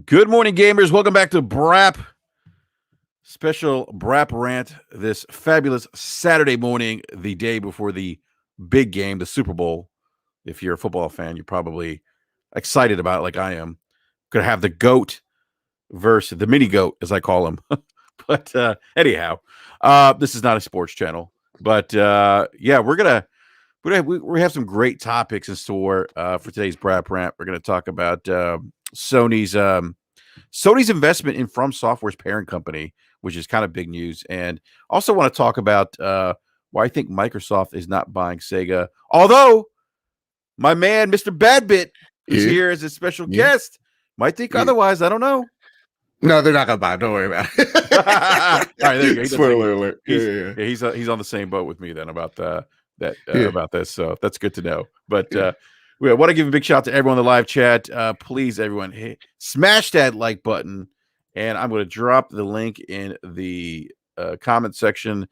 Good morning, gamers. Welcome back to BRAP. Special BRAP rant this fabulous Saturday morning, the day before the big game, the Super Bowl. If you're a football fan, you're probably excited about it like I am. Gonna have the GOAT versus the mini GOAT, as I call him. But anyhow, this is not a sports channel. But yeah, we have some great topics in store for today's BRAP rant. We're gonna talk about Sony's Sony's investment in Fromsoftware's parent company, which is kind of big news, and also want to talk about why I think Microsoft is not buying Sega. Although my man, Mr. Badbit, is here as a special guest. Might think otherwise. I don't know. No, they're not gonna buy. Don't worry about it. All right, there you go. Spoiler alert. He's on the same boat with me then about about this. So that's good to know. But we want to give a big shout out to everyone in the live chat. Please, everyone, smash that like button, and I'm going to drop the link in the comment section.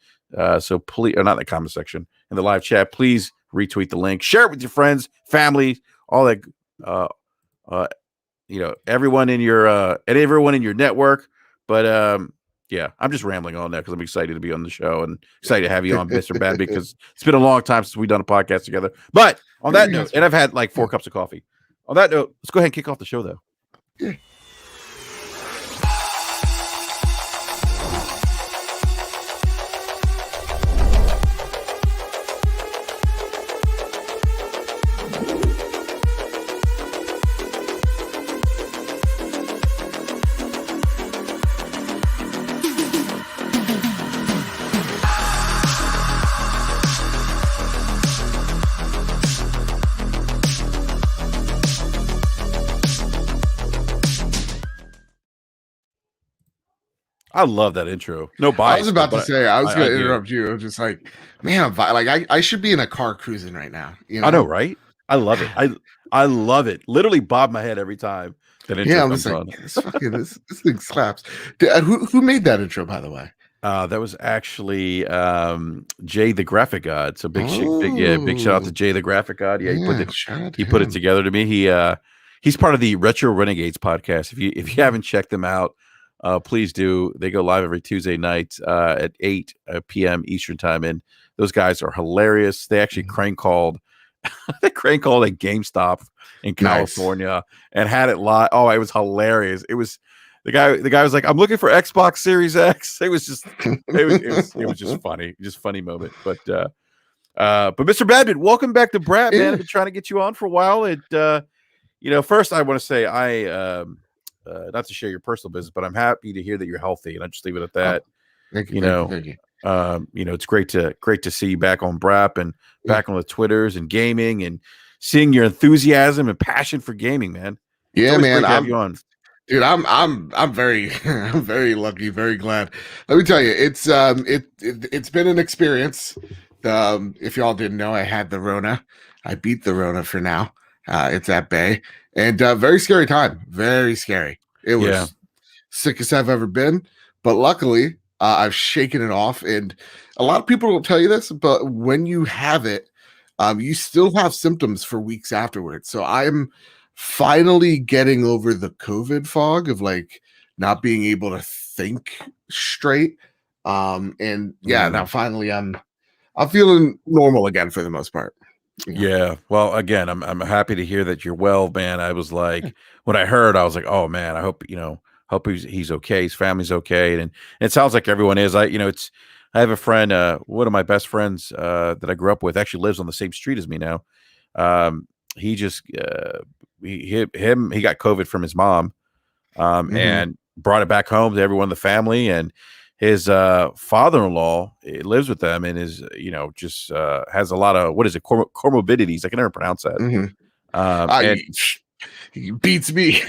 So please, or not in the comment section, in the live chat. Please retweet the link, share it with your friends, family, all that. Everyone in your network. But yeah, I'm just rambling on that because I'm excited to be on the show and excited to have you on, Mr. Bad, because it's been a long time since we've done a podcast together. But on that note, and I've had like 4 cups of coffee. On that note, let's go ahead and kick off the show, though. Yeah. I love that intro. No bias. I was about to say, I was going to interrupt you. I'm just like, man, I should be in a car cruising right now. You know? I know, right? I love it. I love it. Literally bob my head every time that intro comes on. This thing slaps. Who made that intro, by the way? That was actually Jay the Graphic God. So big shout out to Jay the Graphic God. Yeah, he put it together to me. He's part of the Retro Renegades podcast. If you haven't checked them out, please do. They go live every Tuesday night at 8 p.m. Eastern time, and those guys are hilarious. They actually crank called a GameStop in California and had it live. Oh, it was hilarious. It was the guy was like, "I'm looking for Xbox Series X." It was just it was just funny, funny moment. But Mr. Badman, welcome back to BRAP, man. I've been trying to get you on for a while. First I want to say not to share your personal business, but I'm happy to hear that you're healthy, and I'll just leave it at that. Thank you. Thank you. It's great to see you back on BRAP and back on the Twitters and gaming and seeing your enthusiasm and passion for gaming, man. Yeah, man. Have you on. Dude, I'm very I'm very lucky, very glad. Let me tell you, it's been an experience. If y'all didn't know, I had the Rona. I beat the Rona for now. It's at bay, and very scary time. Very scary. It was sickest I've ever been, but luckily I've shaken it off. And a lot of people don't tell you this, but when you have it, you still have symptoms for weeks afterwards. So I'm finally getting over the COVID fog of like not being able to think straight. Now finally I'm feeling normal again for the most part. Yeah. Well, again, I'm happy to hear that you're well, man. I was like, when I heard, I was like, oh man, I hope he's okay, his family's okay, and it sounds like everyone is. I have a friend, one of my best friends that I grew up with, actually lives on the same street as me now. He just he got COVID from his mom, and brought it back home to everyone in the family, and his father-in-law lives with them and is just has a lot of comorbidities. I can never pronounce that. He beats me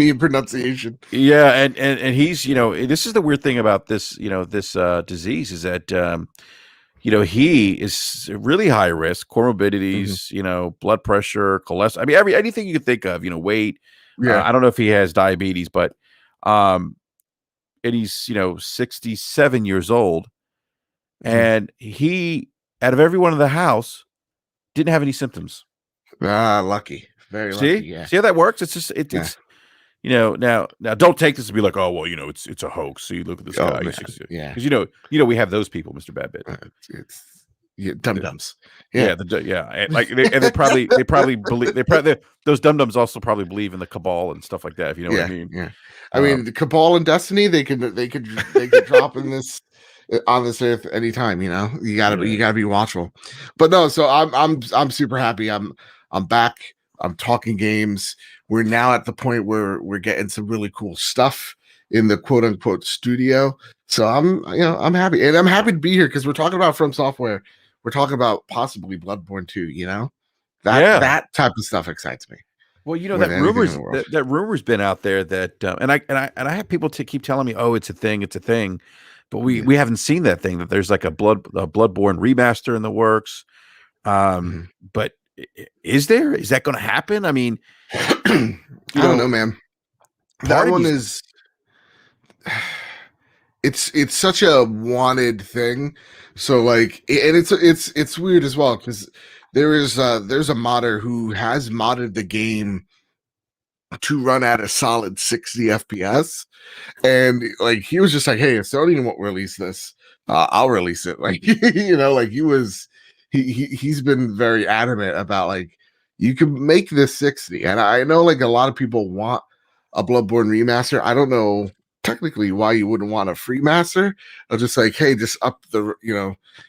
in pronunciation. Yeah, and he's this is the weird thing about this this disease is that he is really high risk, comorbidities, blood pressure, cholesterol. I mean, anything you could think of, weight. Yeah. I don't know if he has diabetes, but and he's 67 years old, and he, out of everyone in the house, didn't have any symptoms. Lucky, very lucky. Yeah. See how that works? It's just it's now don't take this and be like, oh well, it's a hoax. So you look at this Oh guy, man, yeah, because we have those people, Mr. Babbitt. it's yeah, dum dums. Yeah, Yeah, and they probably believe those dum dums also probably believe in the cabal and stuff like that. If you know what I yeah, mean. yeah. I mean, the Cabal and Destiny, they could drop in this on this earth anytime. You gotta be watchful. But no, so I'm super happy. I'm back. I'm talking games. We're now at the point where we're getting some really cool stuff in the quote unquote studio. So I'm happy, and I'm happy to be here because we're talking about From Software. We're talking about possibly Bloodborne 2. Yeah. That type of stuff excites me Well, more that than anything in rumors the world. that rumor's been out there that and I have people to keep telling me, oh, it's a thing, but Yeah. we haven't seen that thing, that there's like a Bloodborne remaster in the works. Mhm. But is that going to happen? I mean, I don't know, man. part That of one me, is it's such a wanted thing. So like, and it's weird as well because there's a modder who has modded the game to run at a solid 60 FPS, and like he was just like, hey, if Sony won't release this, I'll release it. Like like he's been very adamant about like, you can make this 60. And I know like a lot of people want a Bloodborne remaster. I don't know technically why you wouldn't want a free master. I'll just like, hey, just up the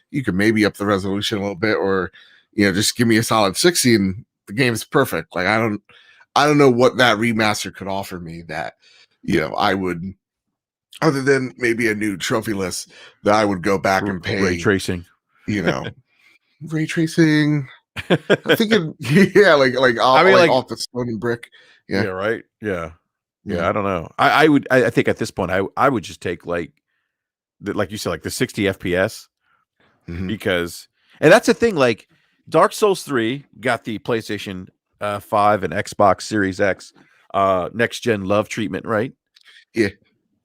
you could maybe up the resolution a little bit, or just give me a solid 60 and the game's perfect. Like I don't know what that remaster could offer me that I would, other than maybe a new trophy list that I would go back and ray pay, tracing. you know, ray tracing. I'm thinking, yeah, like I mean, like, off the stone and brick. yeah, Yeah, right. Yeah. yeah. I don't know. I think at this point I would just take like you said, like the 60 FPS, Mhm. because, and that's the thing, like Dark Souls 3 got the PlayStation 5 and Xbox Series X next gen love treatment, right? Yeah,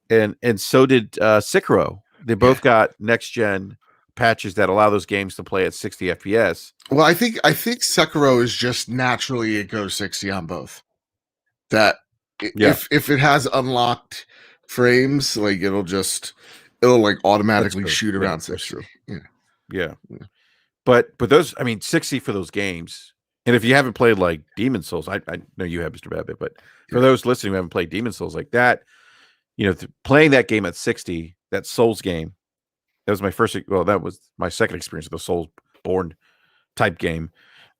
And so did Sekiro. They yeah. both got next gen patches that allow those games to play at 60 FPS. Well, I think Sekiro is just naturally it goes 60 on both. That Yeah, if it has unlocked frames, like it'll like that's automatically true. shoot Yeah, around that's 60. true. Yeah. Yeah. Yeah. But those, I mean, 60 for those games. And if you haven't played like Demon Souls, I know you have, Mr. Babbitt, but for Yeah. those listening who haven't played Demon Souls, like that, playing that game at 60, that Souls game, that was my first, well, that was my second experience with the Souls born type game.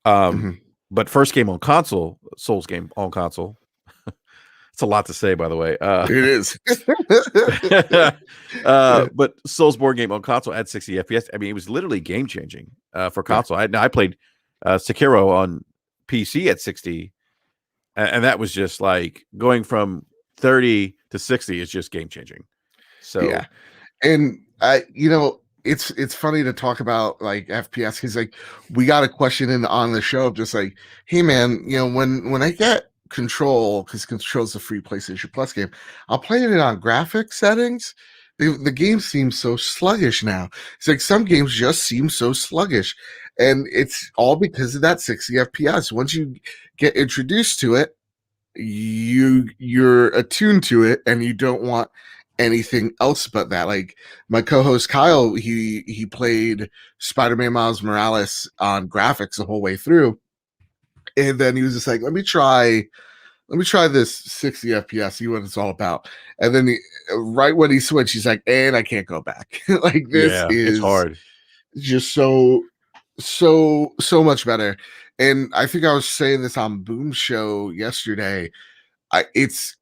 Mhm. But first game on console, Souls game on console. It's a lot to say, by the way. It is. Yeah. But Soulsborne game on console at 60 FPS. I mean, it was literally game changing for Yeah. console. I played Sekiro on PC at 60, and that was just like going from 30 to 60 is just game changing. Yeah. So And it's funny to talk about like FPS because like we got a question in on the show of just like, hey man, when I get Control, because Control's a free PlayStation Plus game, I'll play it on graphics settings. The game seems so sluggish now. It's like some games just seem so sluggish, and it's all because of that 60 FPS. Once you get introduced to it, you're attuned to it and you don't want anything else but that. Like my co-host Kyle, he played Spider-Man Miles Morales on graphics the whole way through, and then he was just like, let me try this 60 FPS, see what it's all about. And then right when he switched, he's like, and I can't go back. Like this yeah, it's is hard. just so much better. And I think I was saying this on Boom Show yesterday. It's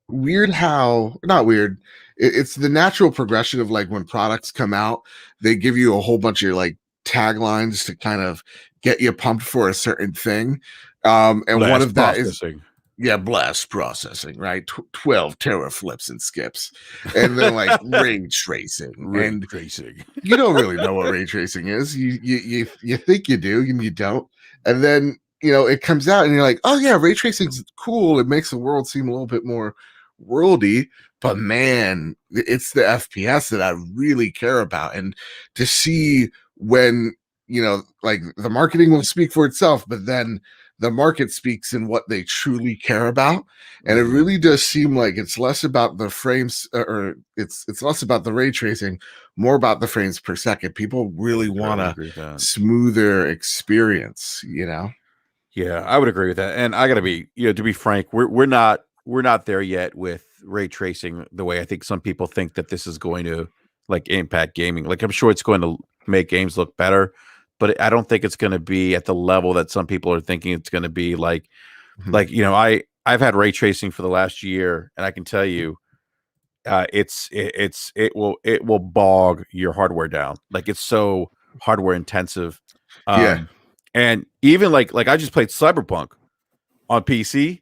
weird how, not weird, it's the natural progression of like when products come out, they give you a whole bunch of like taglines to kind of get you pumped for a certain thing. And one Blast of that is, processing. yeah, blast processing, right? 12 teraflops and skips, and then like ray tracing. Ray And tracing. you don't really know what ray tracing is. You think you do, and you don't. And then it comes out, and you're like, oh yeah, ray tracing's cool. It makes the world seem a little bit more worldy. But man, it's the FPS that I really care about, and to see when like the marketing will speak for itself, but then the market speaks in what they truly care about, and it Mhm. really does seem like it's less about the frames, or it's less about the ray tracing, more about the frames per second. People I really want totally a agree with that. smoother experience, you know. Yeah, I would agree with that. And I got to be, to be frank, we're not there yet with ray tracing the way I think some people think that this is going to like impact gaming. Like I'm sure it's going to make games look better, but I don't think it's going to be at the level that some people are thinking it's going to be. Mhm. I've had ray tracing for the last year, and I can tell you, it will bog your hardware down. Like it's so hardware intensive. Yeah. Um, and even like I just played Cyberpunk on PC,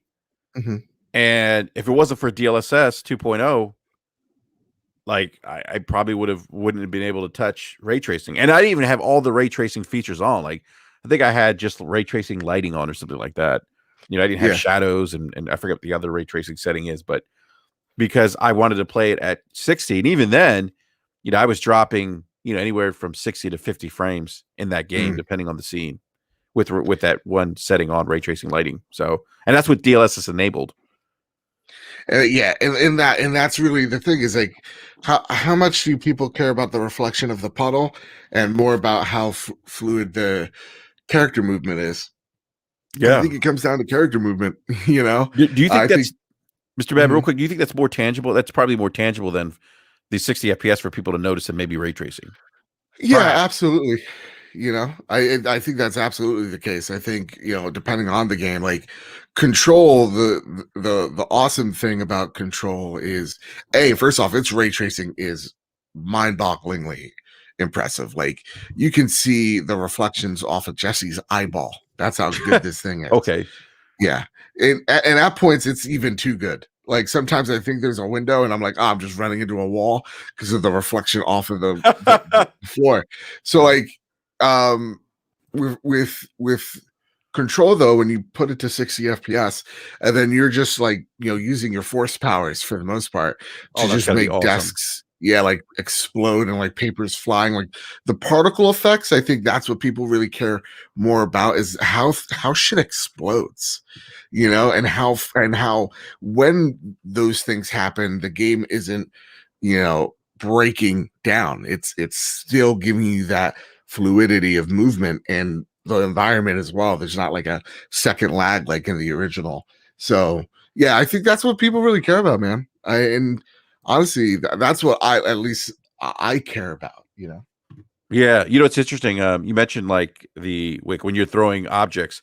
Mhm. and if it wasn't for DLSS 2.0, like I probably wouldn't have been able to touch ray tracing, and I didn't even have all the ray tracing features on. Like I think I had just ray tracing lighting on or something like that. I didn't have Yeah. shadows, and I forget what the other ray tracing setting is, but because I wanted to play it at 60, and even then, I was dropping anywhere from 60 to 50 frames in that game, Mm. depending on the scene, with that one setting on ray tracing lighting. So, and that's with DLSS enabled. Yeah, and that's really the thing, is like, how much do people care about the reflection of the puddle, and more about how fluid the character movement is. I Yeah. think it comes down to character movement. You know, Do you think I think. that's Mr. Bad, real Mhm. quick? Do you think that's more tangible? That's probably more tangible than the 60 FPS for people to notice than maybe ray tracing. Yeah, Perhaps. absolutely. You know, I think that's absolutely the case. I think, depending on the game, like Control, the awesome thing about Control is, first off, its ray tracing is mind-bogglingly impressive. Like, you can see the reflections off of Jesse's eyeball. That's how good this thing is. Okay. Yeah. And at points it's even too good. Like, sometimes I think there's a window and I'm like, I'm just running into a wall because of the reflection off of the floor. So, like, um with Control, though, when you put it to 60 FPS, and then you're just like, using your force powers for the most part to Oh, that's just got to be make awesome. desks, yeah, like explode, and like papers flying, like the particle effects. I think that's what people really care more about, is how shit explodes, and how when those things happen, the game isn't, breaking down. It's still giving you that fluidity of movement and the environment as well. There's not like a second lag like in the original. So yeah, I think that's what people really care about, man. And honestly, that's what at least I care about. Yeah, it's interesting. You mentioned like when you're throwing objects.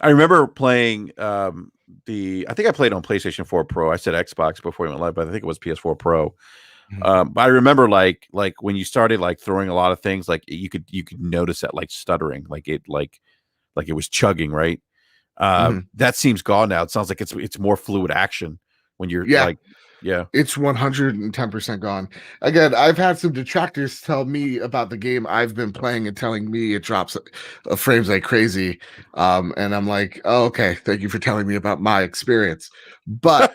I remember playing I think I played on PlayStation 4 Pro. I said Xbox before we went live, but I think it was PS4 Pro. Mhm. But I remember like when you started like throwing a lot of things, like you could notice that like stuttering, like it was chugging, right? Mhm. That seems gone now. It sounds like it's more fluid action when you're Yeah, like, yeah. it's 110% gone. Again, I've had some detractors tell me about the game I've been playing and telling me it drops frames like crazy. And I'm like, oh, okay, thank you for telling me about my experience. But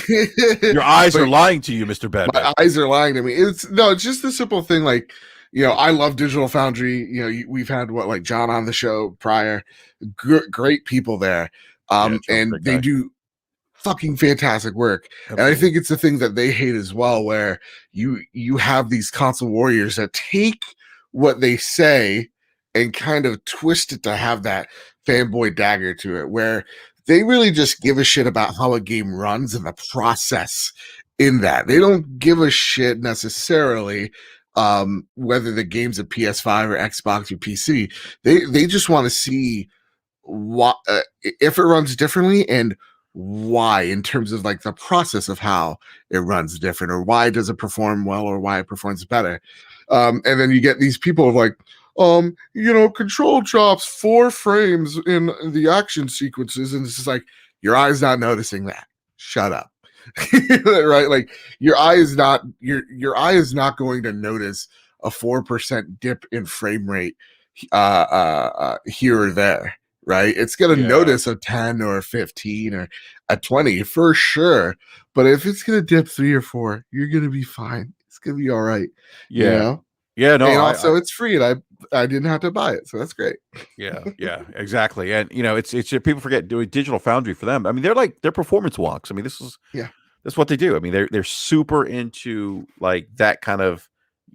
Your eyes are but lying to you, Mr. Badbat. my eyes are lying to me. It's just the simple thing. Like, I love Digital Foundry. We've had like John on the show prior. Great people there. Yeah, John's a And great they guy. do fucking fantastic work. And I Absolutely. think it's the thing that they hate as well, where you have these console warriors that take what they say and kind of twist it to have that fanboy dagger to it, where they really just give a shit about how a game runs and the process in that. They don't give a shit necessarily whether the game's a PS5 or Xbox or PC. They just want to see what, if it runs differently, and why, in terms of like the process of how it runs different, or why does it perform well, or why it performs better. And then you get these people of like, Control drops 4 frames in the action sequences, and it's just like, your eye's not noticing that. Shut up. Right? Like, your eye is not going to notice a 4% dip in frame rate here or there, right? It's going to Yeah. notice a 10 or a 15 or a 20 for sure. But if it's going to dip 3 or 4, you're going to be fine. It's going to be all right, you Yeah. know? Yeah, no, And I also, it's free. And to buy it, so that's great. Yeah, exactly. And it's people forget doing Digital Foundry for them. I mean, they're performance walks. I mean, that's what they do. I mean, they're super into like that kind of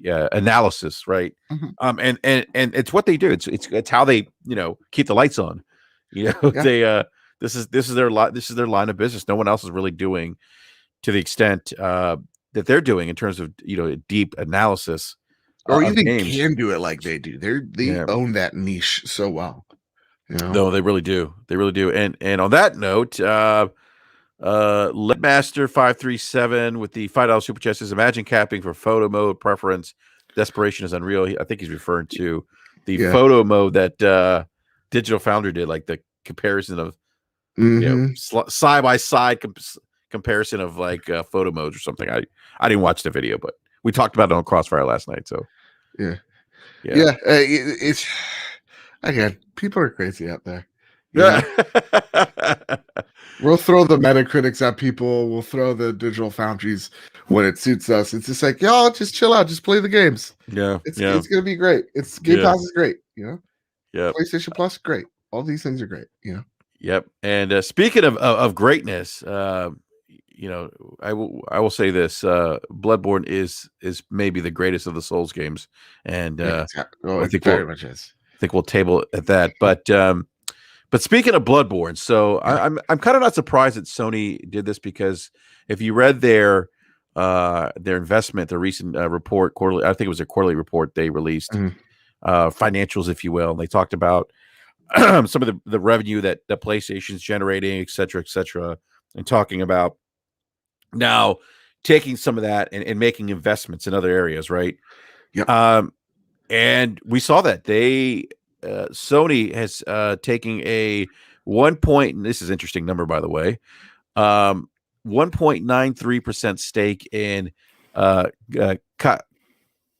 analysis, right? Mhm. And it's what they do. It's how they keep the lights on. Yeah. They this is their line of business. No one else is really doing to the extent that they're doing in terms of deep analysis Or of even games. can do it like they do. They Yeah. own that niche so well. No, they really do. They really do. And on that note, Leadmaster 537 with the $5 super chat says, imagine capping for photo mode preference. Desperation is unreal. I think he's referring to the photo mode that Digital Foundry did, like the comparison of side by side comparison of like photo modes or something. I didn't watch the video, but we talked about it on Crossfire last night. So yeah. It's again, people are crazy out there. Yeah. We'll throw the Metacritics at people. We'll throw the Digital Foundries when it suits us. It's just like, y'all just chill out, just play the games. It's gonna be great. Game Pass is great. PlayStation Plus, great. All these things are great. Yep. And speaking of greatness, I will say this: Bloodborne is maybe the greatest of the Souls games, and I think very much is. I think we'll table at that. But speaking of Bloodborne, so I'm kind of not surprised that Sony did this, because if you read their investment, their recent report, quarterly, I think it was a quarterly report they released, financials, if you will, and they talked about some of the revenue that the PlayStation's generating, et cetera, and talking about now taking some of that and making investments in other areas, right? Yep. And we saw that Sony has taken a 1 point, and this is an interesting number, by the way, 1.93% stake in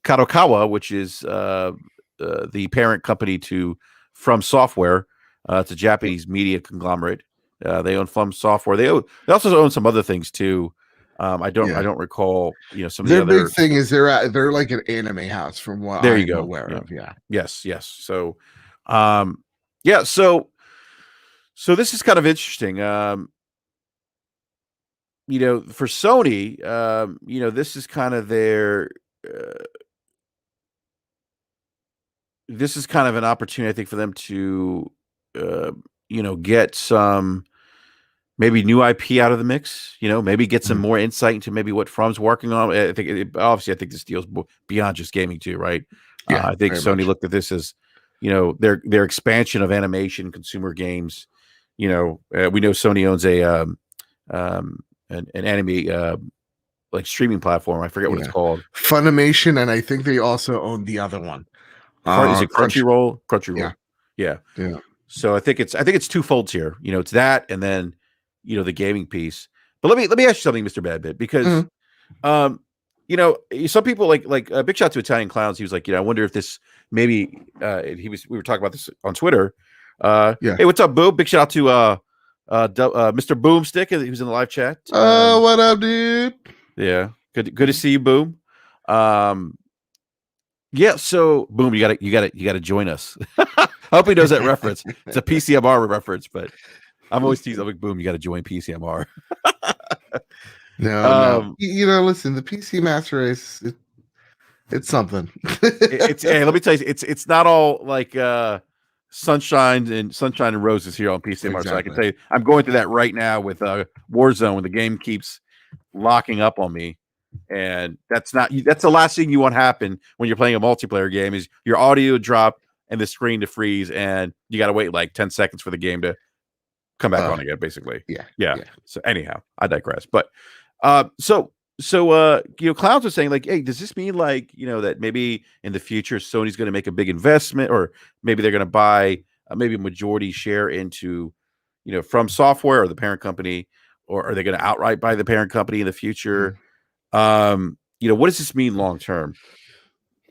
Kadokawa, which is the parent company to Fromsoftware. It's a Japanese media conglomerate. They own Fromsoftware. They also own some other things too. I don't recall. Some of their the other big thing is they're like an anime house, from what there you I'm go. aware of. Yeah. Yes. So, so this is kind of interesting. For Sony, this is kind of their. This is kind of an opportunity, I think, for them to, get some maybe new IP out of the mix. Maybe get some more insight into maybe what From's working on. I think obviously, I think this deal's beyond just gaming too, right? Yeah, I think Sony looked at this as, their expansion of animation, consumer games. We know Sony owns an anime like streaming platform. I forget what it's called. Funimation, and I think they also own the other one. Is it Crunchyroll? Crunchyroll. Yeah. So I think it's twofold here. It's that, and then the gaming piece. But let me ask you something, Mr. Badbit, because some people like big shout to Italian Clowns. He was like, I wonder if this maybe we were talking about this on Twitter. Hey, what's up, Boom? Big shout out to Mr. Boomstick. He was in the live chat. What up, dude? Yeah, good to see you, Boom. Yeah, so Boom, you gotta join us. I hope he knows that reference. It's a PCMR reference, but I'm always teasing like, Boom, you gotta join PCMR. No. Listen, the PC Master Race, it's something. Hey, let me tell you, it's not all like sunshine and roses here on PCMR. Exactly. So I can tell you, I'm going through that right now with Warzone when the game keeps locking up on me. And that's the last thing you want to happen when you're playing a multiplayer game is your audio drop and the screen to freeze, and you got to wait like 10 seconds for the game to come back on again, basically. Yeah. So anyhow, I digress. But so Clowns was saying like, hey, does this mean like, that maybe in the future Sony's going to make a big investment, or maybe they're going to buy maybe a majority share into, Fromsoftware or the parent company, or are they going to outright buy the parent company in the future? What does this mean long term?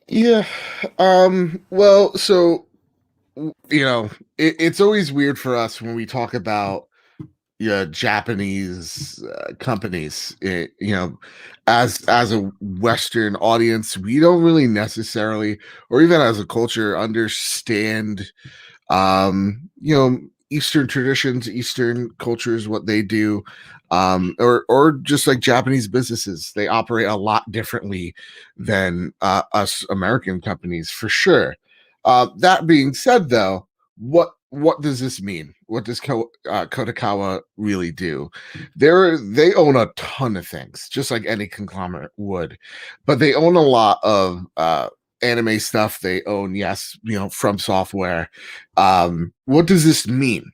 Yeah. Well, so it's always weird for us when we talk about Japanese companies. As a Western audience, we don't really necessarily, or even as a culture, understand Eastern traditions, Eastern cultures, what they do, or just like Japanese businesses, they operate a lot differently than us American companies, for sure. That being said, though, what does this mean? What does Kadokawa really do? They own a ton of things, just like any conglomerate would, but they own a lot of anime stuff. They own, yes, Fromsoftware. What does this mean?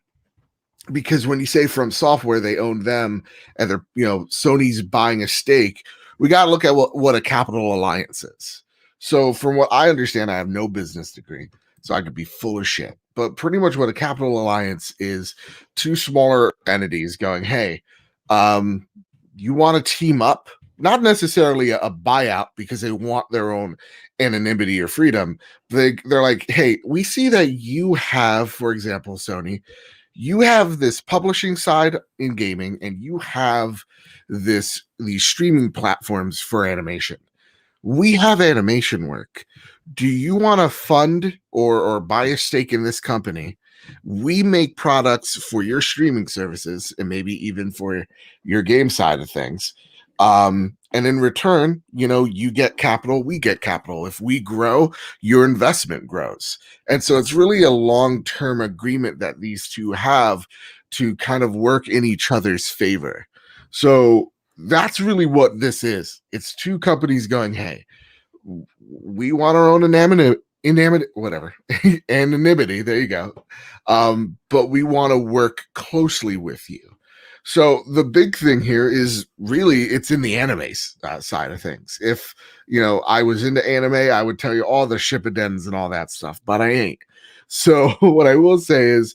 Because when you say Fromsoftware, they own them, and they're Sony's buying a stake. We got to look at what a capital alliance is. So from what I understand, I have no business degree, so I could be full of shit. But pretty much what a capital alliance is, two smaller entities going, hey, you want to team up? Not necessarily a buyout because they want their own anonymity or freedom. They're like, hey, we see that you have, for example, Sony, you have this publishing side in gaming, and you have these streaming platforms for animation. We have animation work. Do you want to fund or buy a stake in this company? We make products for your streaming services and maybe even for your game side of things. And in return, you get capital, we get capital. If we grow, your investment grows. And so it's really a long-term agreement that these two have to kind of work in each other's favor. So that's really what this is. It's two companies going, hey, we want our own anonymity, whatever, anonymity. There you go. But we want to work closely with you. So the big thing here is really it's in the anime side of things. If I was into anime, I would tell you all the shippudens and all that stuff, but I ain't. So what I will say is,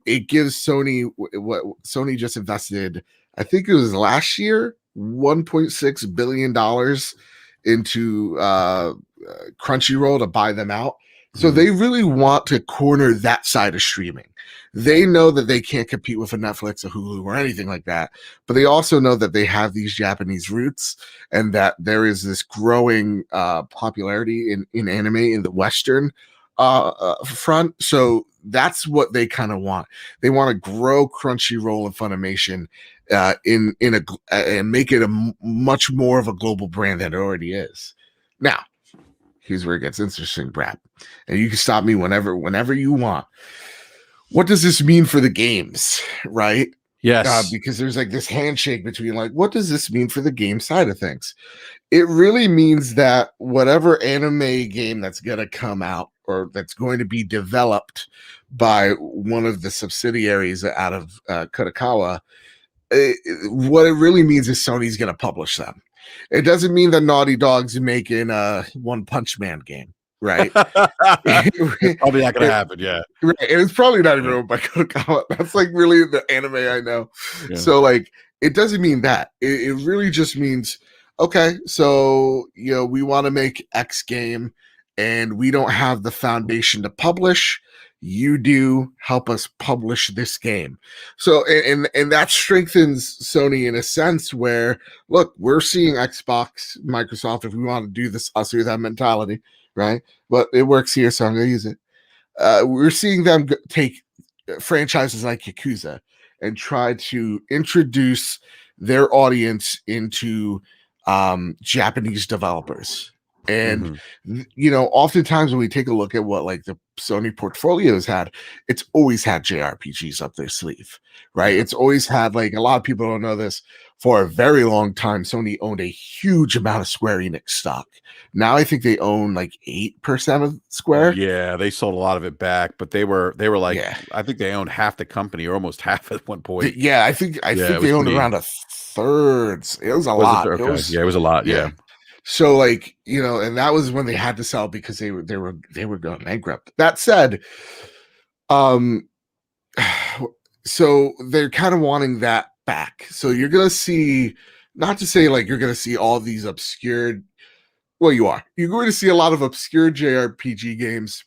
it gives Sony what Sony just invested. I think it was last year, $1.6 billion into Crunchyroll to buy them out. So they really want to corner that side of streaming. They know that they can't compete with a Netflix, a Hulu, or anything like that. But they also know that they have these Japanese roots and that there is this growing popularity in anime in the Western front. So that's what they kind of want. They want to grow Crunchyroll and Funimation and make it much more of a global brand than it already is. Now, here's where it gets interesting, BRAP. And you can stop me whenever you want. What does this mean for the games, right? Yes. Because there's like this handshake between like, what does this mean for the game side of things? It really means that whatever anime game that's going to come out or that's going to be developed by one of the subsidiaries out of Kadokawa, what it really means is Sony's going to publish them. It doesn't mean that Naughty Dog's making a One Punch Man game, right? It's probably not going to happen. Yeah. Right. And it's probably not even owned by Kadokawa. That's like really the anime I know. Yeah. So like, it doesn't mean that. It really just means, okay, so, we want to make X game and we don't have the foundation to publish. You do, help us publish this game. So, and that strengthens Sony in a sense where, look, we're seeing Xbox, Microsoft, if we want to do this, us or that mentality, right? But it works here, so I'm going to use it. We're seeing them take franchises like Yakuza and try to introduce their audience into Japanese developers. And oftentimes when we take a look at what like the Sony portfolio has had, it's always had JRPGs up their sleeve, right? It's always had, like, a lot of people don't know this, for a very long time Sony owned a huge amount of Square Enix stock. Now I think they own like 8% of Square. Yeah, they sold a lot of it back, but they were like, I think they owned half the company or almost half at one point. I think they owned around a third. It was a lot. It was a lot. Yeah. So like, and that was when they had to sell because they were going bankrupt. That said, so they're kind of wanting that back. So you're going to see, not to say like you're going to see all these obscure, well, you're going to see a lot of obscure JRPG games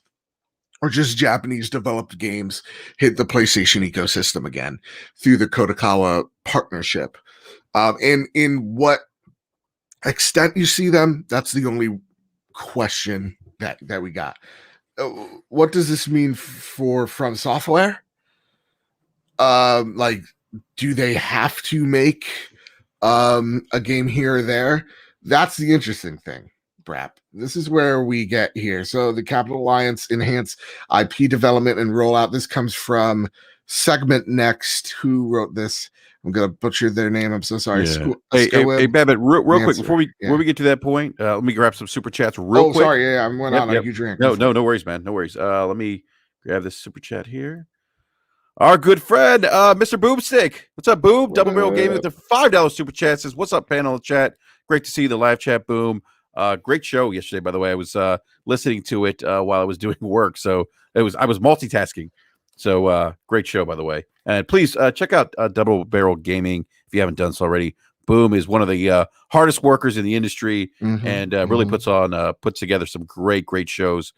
or just Japanese developed games hit the PlayStation ecosystem again through the Kadokawa partnership. And in what extent you see them, that's the only question that we got. What does this mean for Fromsoftware? Like, do they have to make a game here or there? That's the interesting thing, BRAP. This is where we get here. So the Capital Alliance enhance IP development and rollout. This comes from Segment Next. Who wrote this? I'm gonna butcher their name. I'm so sorry. Yeah. Hey, Babbitt, real quick before we get to that point, let me grab some super chats real quick. Sorry, I went on a huge rant. No worries, man. No worries. Let me grab this super chat here. Our good friend, Mr. Boomstick. What's up, Boom? Double Barrel Gaming with the $5 super chat says, "What's up, panel chat? Great to see the live chat, Boom. Great show yesterday, by the way. I was listening to it while I was doing work, so I was multitasking. So great show, by the way. And please check out Double Barrel Gaming if you haven't done so already. Boom is one of the hardest workers in the industry, and really puts together some great shows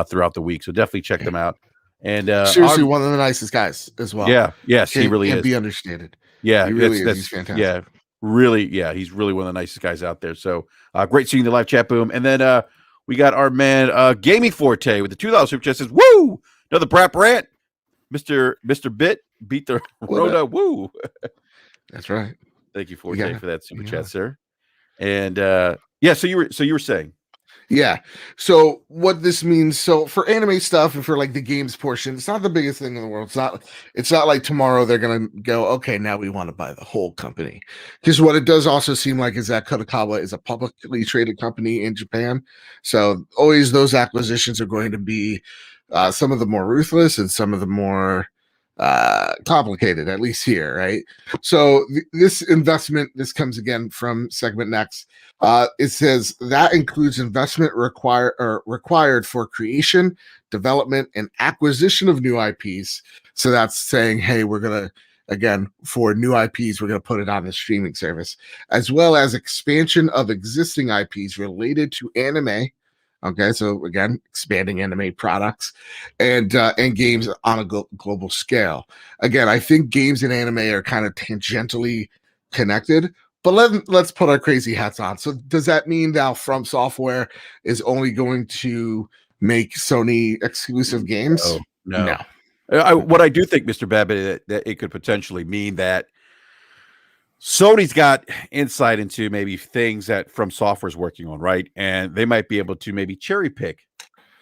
throughout the week. So definitely check them out. And seriously, one of the nicest guys as well. Yes, he really is. Be understated. Yeah, he really is. He's fantastic. Yeah, really. Yeah, he's really one of the nicest guys out there. So great seeing the live chat, Boom. And then we got our man Gaming Forte with the $2 super chat says, "Woo! Another BRAP rant, Mister Bit beat the Rhoda. Woo! That's right. Thank you, Forte, for that super chat, sir. And so you were saying." Yeah. So what this means, so for anime stuff and for like the games portion, it's not the biggest thing in the world. It's not like tomorrow they're gonna go, okay, now we want to buy the whole company. Because what it does also seem like is that Kadokawa is a publicly traded company in Japan. So always those acquisitions are going to be some of the more ruthless and some of the more complicated, at least here, right? So this investment, this comes again from Segment Next. It says that includes investment required for creation, development, and acquisition of new IPs. So that's saying, hey, we're gonna, again, for new IPs, we're gonna put it on the streaming service, as well as expansion of existing IPs related to anime. Okay, so again, expanding anime products and games on a global scale. Again, I think games and anime are kind of tangentially connected, but let's put our crazy hats on. So does that mean now Fromsoftware is only going to make Sony exclusive games? No. What I do think, Mr. Babbitt, that it could potentially mean that Sony's got insight into maybe things that Fromsoftware is working on, right? And they might be able to maybe cherry pick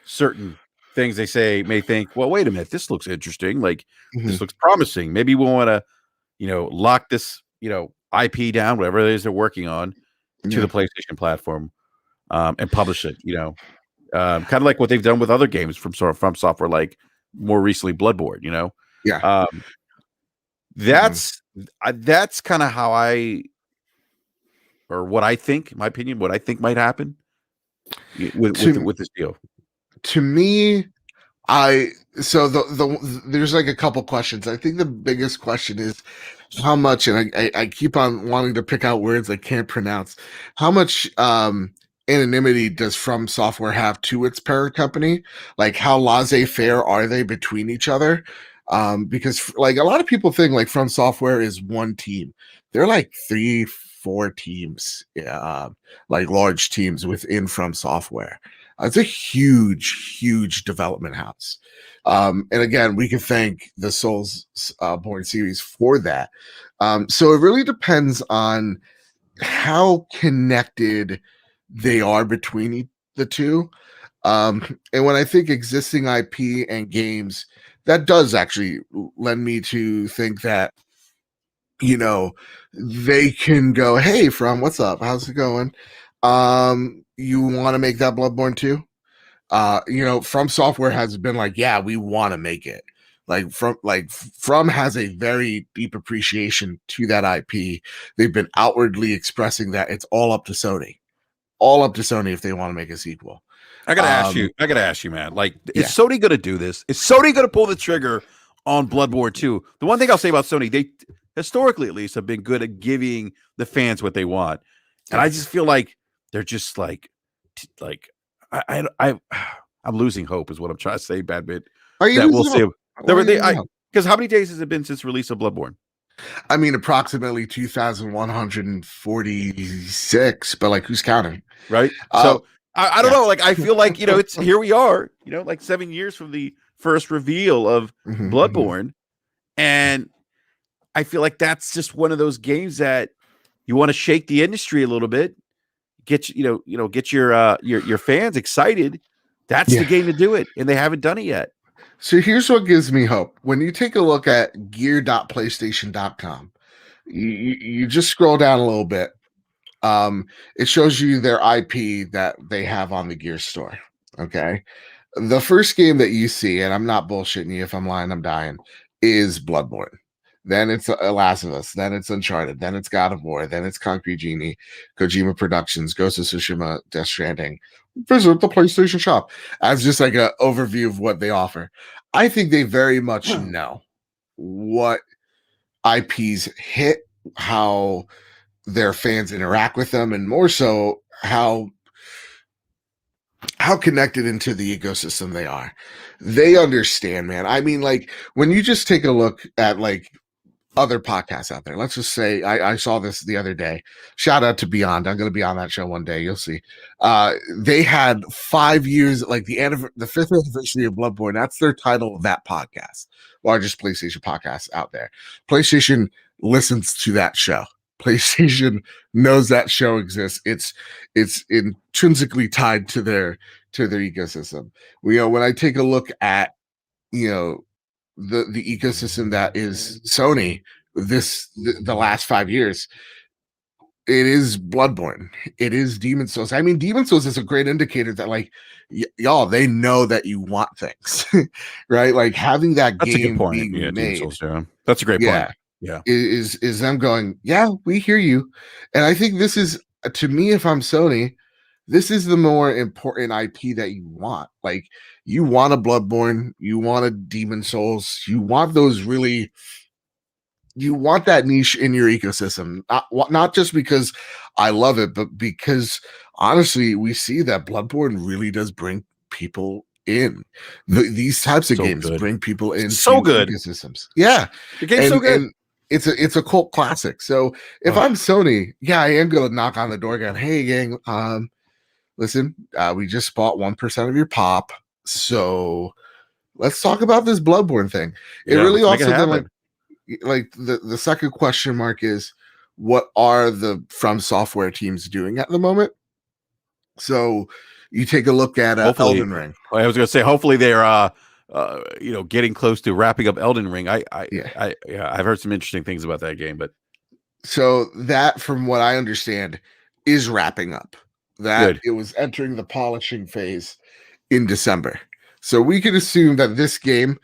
certain things they may think, well, wait a minute, this looks interesting. Like, this looks promising. Maybe we want to, lock this, IP down, whatever it is they're working on, to the PlayStation platform and publish it, kind of like what they've done with other games from Fromsoftware, like more recently Bloodborne, That's kind of how what I think, in my opinion, what I think might happen with this deal. To me, there's like a couple questions. I think the biggest question is how much, and I keep on wanting to pick out words I can't pronounce. How much anonymity does Fromsoftware have to its parent company? Like, how laissez-faire are they between each other? Because like a lot of people think like Fromsoftware is one team. They're like 3-4 teams, like large teams within Fromsoftware. It's a huge development house. And again, we can thank the Soulsborne series for that. So it really depends on how connected they are between the two. And when I think existing IP and games, that does actually lend me to think that, they can go, hey, what's up? How's it going? You want to make that Bloodborne too? Fromsoftware has been like, yeah, we want to make it. From has a very deep appreciation to that IP. They've been outwardly expressing that it's all up to Sony if they want to make a sequel. I gotta ask you, man. Like, is Sony gonna do this? Is Sony gonna pull the trigger on Bloodborne 2? The one thing I'll say about Sony, they historically at least have been good at giving the fans what they want, and I just feel like they're just like I I'm losing hope, is what I'm trying to say, Bad Bit. Are you That we'll losing see. hope? Why are you losing hope? Because how many days has it been since release of Bloodborne? I mean, approximately 2,146, but like, who's counting? Right. Uh, So I don't yeah. know. Like I feel like it's here we are. Like 7 years from the first reveal of Bloodborne, and I feel like that's just one of those games that you want to shake the industry a little bit, get get your fans excited. That's the game to do it, and they haven't done it yet. So here's what gives me hope. When you take a look at gear.playstation.com, you just scroll down a little bit. It shows you their IP that they have on the Gear store. Okay. The first game that you see, and I'm not bullshitting you, if I'm lying, I'm dying, is Bloodborne. Then it's Last of Us. Then it's Uncharted. Then it's God of War. Then it's Concrete Genie, Kojima Productions, Ghost of Tsushima, Death Stranding. Visit the PlayStation Shop as just like an overview of what they offer. I think they very much know what IPs hit, how their fans interact with them, and more so how connected into the ecosystem they are. They understand, man. I mean, like, when you just take a look at like other podcasts out there, let's just say I saw this the other day. Shout out to Beyond. I'm going to be on that show one day. You'll see. They had 5 years, like the fifth anniversary of Bloodborne. That's their title of that podcast. Largest PlayStation podcast out there. PlayStation listens to that show. PlayStation knows that show exists. It's intrinsically tied to their ecosystem. When I take a look at the ecosystem that is Sony, the last 5 years, it is Bloodborne, it is Demon Souls. I mean, Demon Souls is a great indicator that like y'all, they know that you want things, right? Like having that That's a good game point. being Yeah, Demon made, Souls. Yeah, that's a great point. Yeah, is them going, yeah, we hear you. And I think this is, to me, if I'm Sony, this is the more important IP that you want. Like, you want a Bloodborne, you want a Demon Souls, you want those really, you want that niche in your ecosystem. Not just because I love it, but because honestly, we see that Bloodborne really does bring people in. These types of games bring people into ecosystems. Yeah. The game's so good. And it's a cult classic. So if I'm Sony, yeah, I am gonna knock on the door going, hey gang, listen, we just bought 1% of your pop, so let's talk about this Bloodborne thing. It really also then like the second question mark is, what are the Fromsoftware teams doing at the moment? So you take a look at Elden Ring. I was going to say, hopefully they're getting close to wrapping up Elden Ring. I've heard some interesting things about that game, but so that, from what I understand, is wrapping up. That it was entering the polishing phase in December. So we could assume that this game,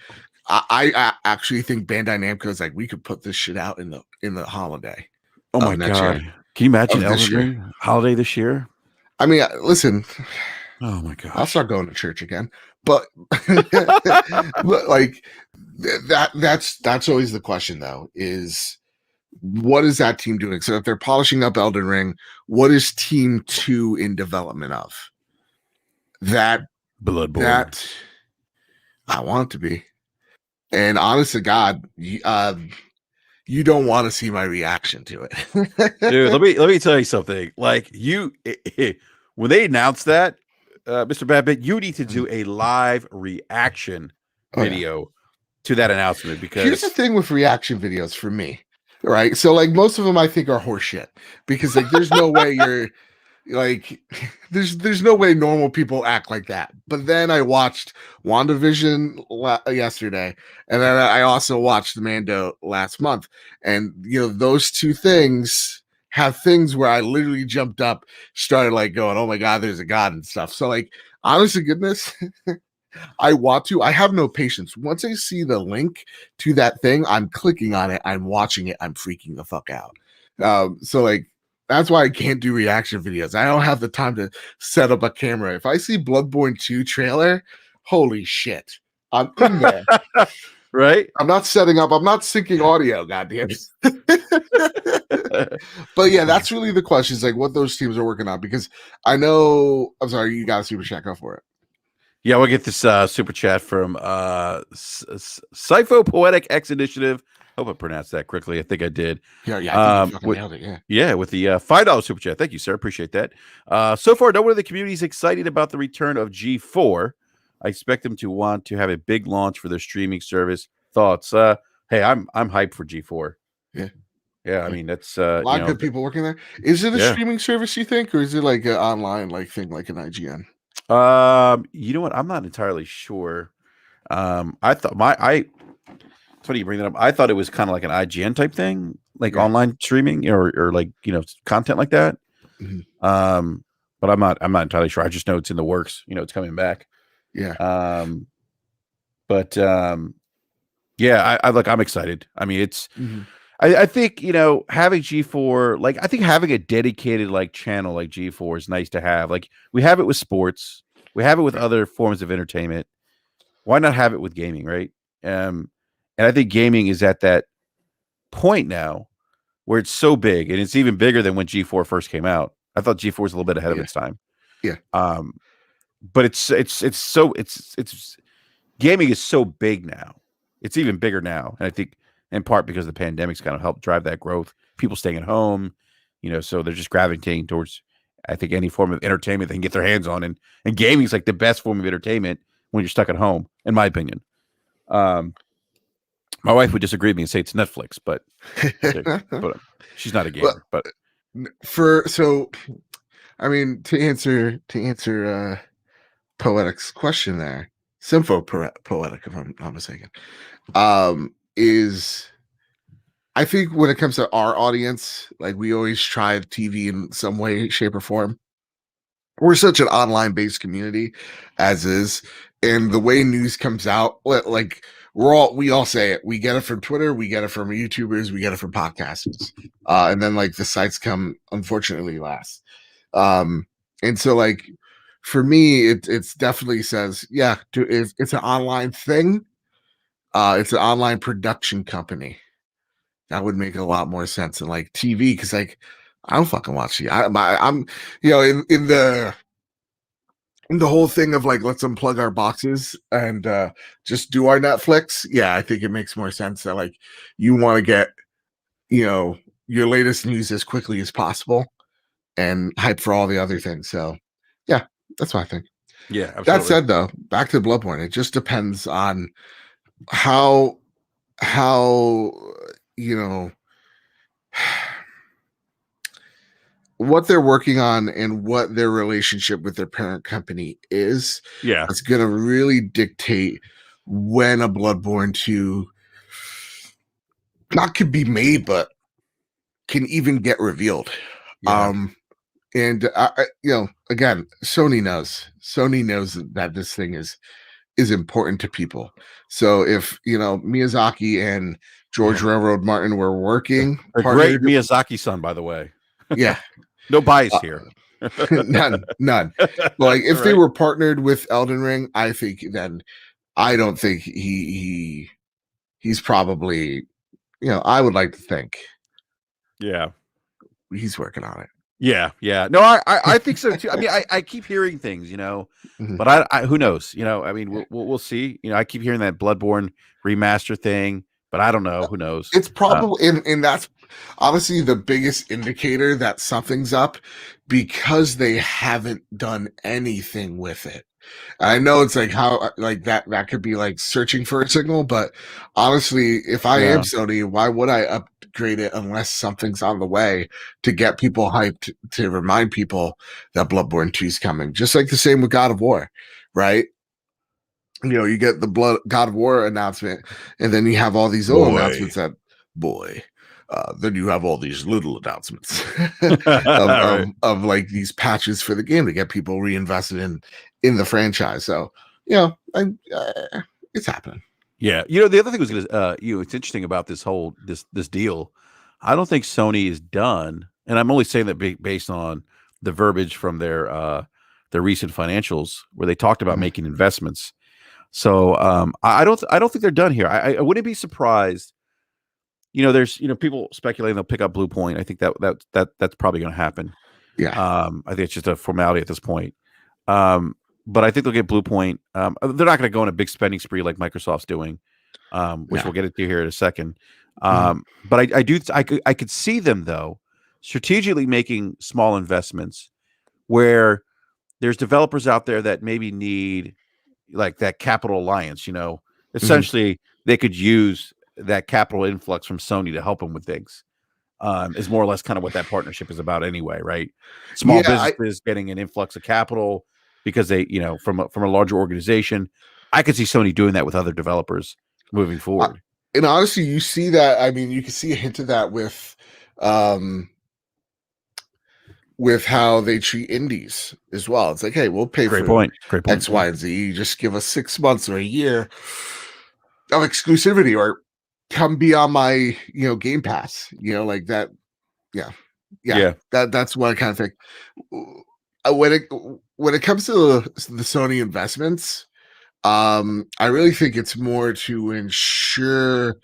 I actually think Bandai Namco is like, we could put this shit out in the holiday. Oh my god! Can you imagine Elden Ring holiday this year? I mean, listen. Oh my god! I'll start going to church again, but like that's always the question, though. Is what is that team doing? So if they're polishing up Elden Ring, what is Team 2 in development of? That Bloodborne. That I want it to be. And honest to God, you don't want to see my reaction to it. Dude, let me tell you something. Like, when they announced that, Mr. Babbitt, you need to do a live reaction video to that announcement, because here's the thing with reaction videos for me, right? So like, most of them I think are horseshit, because like there's no way you're like there's no way normal people act like that. But then I watched WandaVision yesterday, and then I also watched Mando last month, and those two things have things where I literally jumped up, started like going, oh my god, there's a god and stuff. So like, honest to goodness, I have no patience. Once I see the link to that thing, I'm clicking on it, I'm watching it, I'm freaking the fuck out. So like, that's why I can't do reaction videos. I don't have the time to set up a camera. If I see Bloodborne 2 trailer, holy shit, I'm in there. Right? I'm not setting up. I'm not syncing audio. Goddamn. But yeah, that's really the question. Is like what those teams are working on. Because I know. I'm sorry, you got a super chat. Go for it. Yeah, we'll get this super chat from Sypho Poetic X Initiative. Hope I pronounced that correctly. I think I did. Yeah, I think you fucking nailed it. Yeah, with the $5 super chat. Thank you, sir. Appreciate that. So far, no one in the community is excited about the return of G4. I expect them to want to have a big launch for their streaming service. Thoughts? Hey, I'm hyped for G4. Yeah. Yeah, I mean that's A lot of good people working there. Is it a yeah. streaming service, you think, or is it like an online like thing like an IGN? You know what? I'm not entirely sure. I thought it's funny you bring that up. I thought it was kind of like an IGN type thing, like Yeah. online streaming or like content like that. Mhm. But I'm not entirely sure. I just know it's in the works. It's coming back. Yeah. But yeah, I'm excited. I mean, it's Mhm. I think having G4, like I think having a dedicated like channel like G4 is nice to have. Like we have it with sports, we have it with Right. other forms of entertainment. Why not have it with gaming, right? And I think gaming is at that point now where it's so big, and it's even bigger than when G4 first came out. I thought G4 was a little bit ahead of Yeah. its time. Yeah. But it's gaming is so big now. It's even bigger now, and I think in part because the pandemic's kind of helped drive that growth. People staying at home, so they're just gravitating towards, I think, any form of entertainment they can get their hands on, and gaming is like the best form of entertainment when you're stuck at home, in my opinion. My wife would disagree with me and say it's Netflix, but okay, but she's not a gamer. Well, But I mean, to answer Poetic's question there, Poetic, if I'm not mistaken, is I think when it comes to our audience, like we always try TV in some way, shape, or form. We're such an online based community as is, and the way news comes out, like we all say it, we get it from Twitter, we get it from YouTubers, we get it from podcasters, and then like the sites come unfortunately last. And so like for me it's definitely says it's an online thing, it's an online production company. That would make a lot more sense than like TV, because like I don't fucking watch TV. I'm in the whole thing of like let's unplug our boxes and just do our Netflix. Yeah, I think it makes more sense that like you want to get your latest news as quickly as possible and hype for all the other things. So yeah, that's what I think. yeah, That absolutely. said, though, back to Bloodborne, it just depends on how how you know what they're working on and what their relationship with their parent company is. Yeah, That's going to really dictate when a Bloodborne 2 not could be made, but can even get revealed. yeah, And again, Sony knows that this thing is important to people. So if Miyazaki and George yeah. Railroad Martin were working A great partnered, Miyazaki son, by the way. yeah, No bias uh, here. none. But like if they Right? were partnered with Elden Ring, I think then I don't think he's probably I would like to think Yeah. he's working on it. Yeah, yeah. No, I think so too. I mean, I keep hearing things, Mhm. but I who knows? I mean, we'll see. I keep hearing that Bloodborne remaster thing, but I don't know. Who knows? It's probably and that's honestly the biggest indicator that something's up, because they haven't done anything with it. I know it's like how like that could be like searching for a signal, but honestly, if I am Yeah, Sony, why would I upgrade it unless something's on the way to get people hyped, to remind people that Bloodborne 2 is coming? Just like the same with God of War, right? You get the God of War announcement, and then you have all these little boy. announcements that boy. Then you have all these little announcements Right. of like these patches for the game to get people reinvested in the franchise. So it's happening. Yeah. The other thing was gonna it's interesting about this deal. I don't think Sony is done, and I'm only saying that based on the verbiage from their recent financials where they talked about Mhm. making investments. So I don't think they're done here. I wouldn't be surprised. There's people speculating they'll pick up Blue Point. I think that's probably going to happen. Yeah. I think it's just a formality at this point. Um, but I think they'll get Blue Point. They're not going to go on a big spending spree like Microsoft's doing, which we'll get into here in a second. But I could see them though strategically making small investments where there's developers out there that maybe need like that capital alliance. Essentially they could use that capital influx from Sony to help them with things. Is more or less kind of what that partnership is about anyway, right? Small businesses getting an influx of capital because they, from a larger organization. I could see Sony doing that with other developers moving forward. And honestly, you see that. I mean, you can see a hint of that with how they treat indies as well. It's like, hey, we'll pay Great for point. X, Y, and Z. You just give us 6 months or a year of exclusivity, or come be on my, Game Pass. Like that. Yeah. That's what I kind of think. When it comes to the Sony investments, I really think it's more to ensure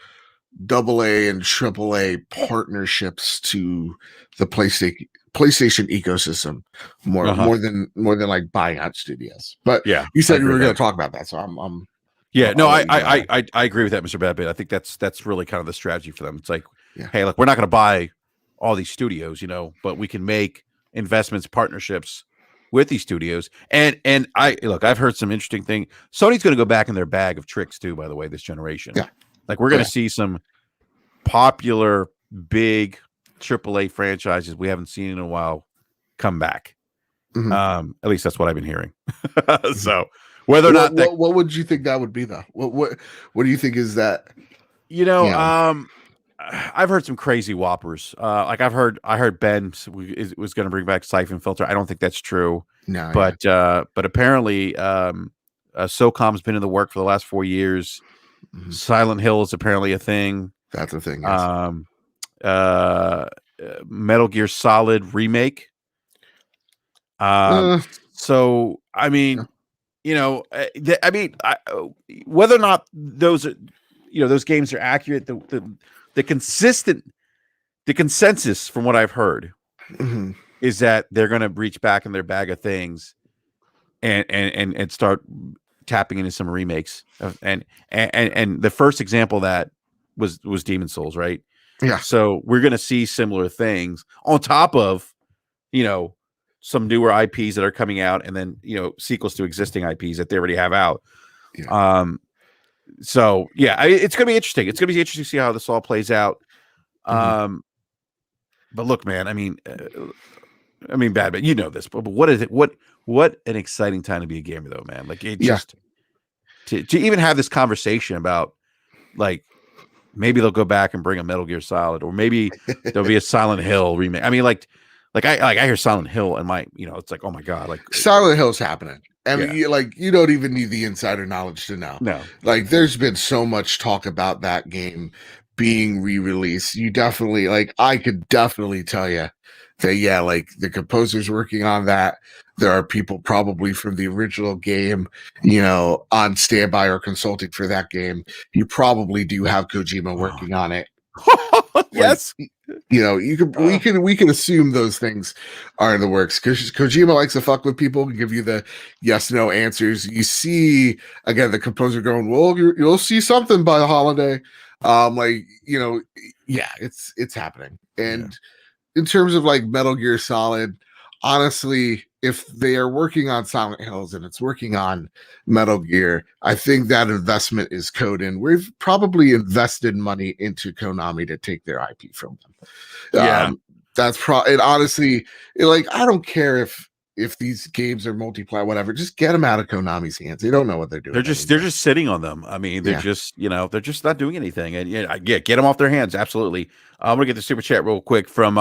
AA and AAA partnerships to the PlayStation ecosystem more than like buying out studios. But you said you were going to talk about that, so I'm I agree with that, Mr. Badbit. I think that's really kind of the strategy for them. It's like, hey, look, we're not going to buy all these studios, but we can make investments, partnerships with these studios. And I've heard some interesting thing. Sony's going to go back in their bag of tricks too, by the way, this generation. Like we're going to see some popular big AAA franchises we haven't seen in a while come back. At least that's what I've been hearing. So whether or not what would you think that would be though? What do you think is that? I've heard some crazy whoppers. Like I heard Ben was going to bring back Siphon Filter. I don't think that's true. No, but apparently, SOCOM's been in the work for the last 4 years. Silent Hill is apparently a thing. That's a thing. Yes. Metal Gear Solid remake. So I mean, whether or not those are, those games are accurate, the consensus from what I've heard is that they're going to reach back in their bag of things and start tapping into some remakes. And the first example of that was Demon Souls, right? Yeah. So we're going to see similar things on top of, some newer IPs that are coming out, and then, sequels to existing IPs that they already have out. Yeah. So it's going to be interesting. It's going to be interesting to see how this all plays out. But look, man, I mean, bad, but this, but what is it? What an exciting time to be a gamer though, man. Like it just, to even have this conversation about like, maybe they'll go back and bring a Metal Gear Solid, or maybe there'll be a Silent Hill remake. I mean, I hear Silent Hill and it's like, oh my God, like Silent Hill's happening. I mean, you don't even need the insider knowledge to know. No, like there's been so much talk about that game being re-released. You definitely, I could definitely tell you that, like the composer's working on that. There are people probably from the original game, on standby or consulting for that game. You probably do have Kojima working on it. Yes. We can assume those things are in the works because Kojima likes to fuck with people and give you the yes, no answers. You see, again, the composer going, well, you'll see something by the holiday. It's happening. And in terms of like Metal Gear Solid, honestly, if they are working on Silent Hills and it's working on Metal Gear, I think that investment is code in. We've probably invested money into Konami to take their IP from them. That's and honestly, I don't care if these games are multiplayer, whatever, just get them out of Konami's hands. They don't know what they're doing. They're just sitting on them. I mean, they're just, they're just not doing anything. And get them off their hands. Absolutely. I'm going to get the super chat real quick from,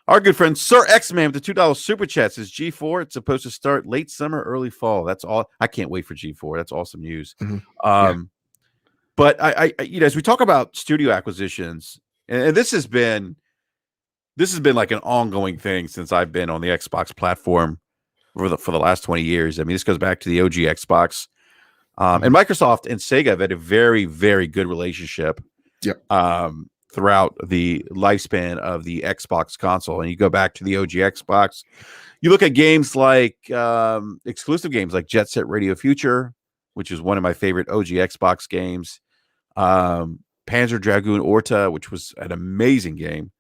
our good friend Sir X-Man with the $2 super chat says G4. It's supposed to start late summer, early fall. That's all. I can't wait for G4. That's awesome news. But I as we talk about studio acquisitions, and this has been like an ongoing thing since I've been on the Xbox platform for the last 20 years. I mean, this goes back to the OG Xbox, and Microsoft and Sega have had a very, very good relationship. throughout the lifespan of the Xbox console. And you go back to the OG Xbox, you look at games like exclusive games like Jet Set Radio Future, which is one of my favorite OG Xbox games. Panzer Dragoon Orta, which was an amazing game.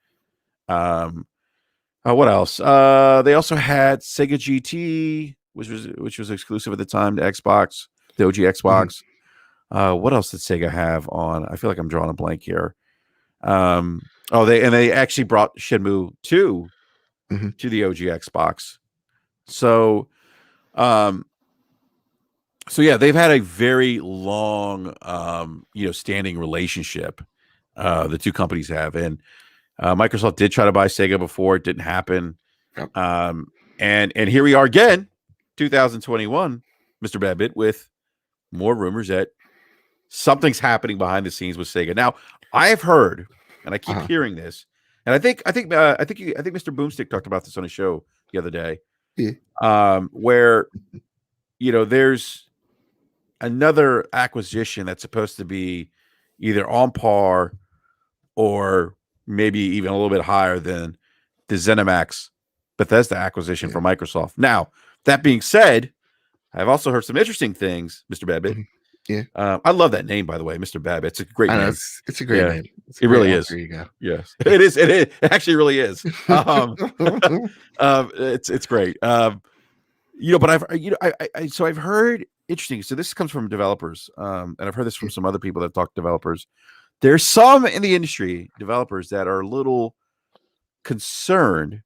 What else? They also had Sega GT, which was exclusive at the time to Xbox, the OG Xbox. What else did Sega have on? I feel like I'm drawing a blank here. They actually brought Shenmue 2 to the OG Xbox. So yeah, they've had a very long standing relationship. The two companies have, and Microsoft did try to buy Sega before. It didn't happen. Yep. And here we are again, 2021, Mr. Babbitt, with more rumors that something's happening behind the scenes with Sega. Now, I have heard, and I keep hearing this, and I think Mr. Boomstick talked about this on a show the other day, where there's another acquisition that's supposed to be either on par or maybe even a little bit higher than the ZeniMax Bethesda acquisition from Microsoft. Now, that being said, I've also heard some interesting things, Mr. Babbitt. Yeah. I love that name, by the way, Mr. Babbitt. It's a great name. It's a great name. It really is. There you go. Yes, it is. It actually really is. It's great. But I've heard interesting. So this comes from developers, and I've heard this from some other people that talk to developers. There's some in the industry, developers, that are a little concerned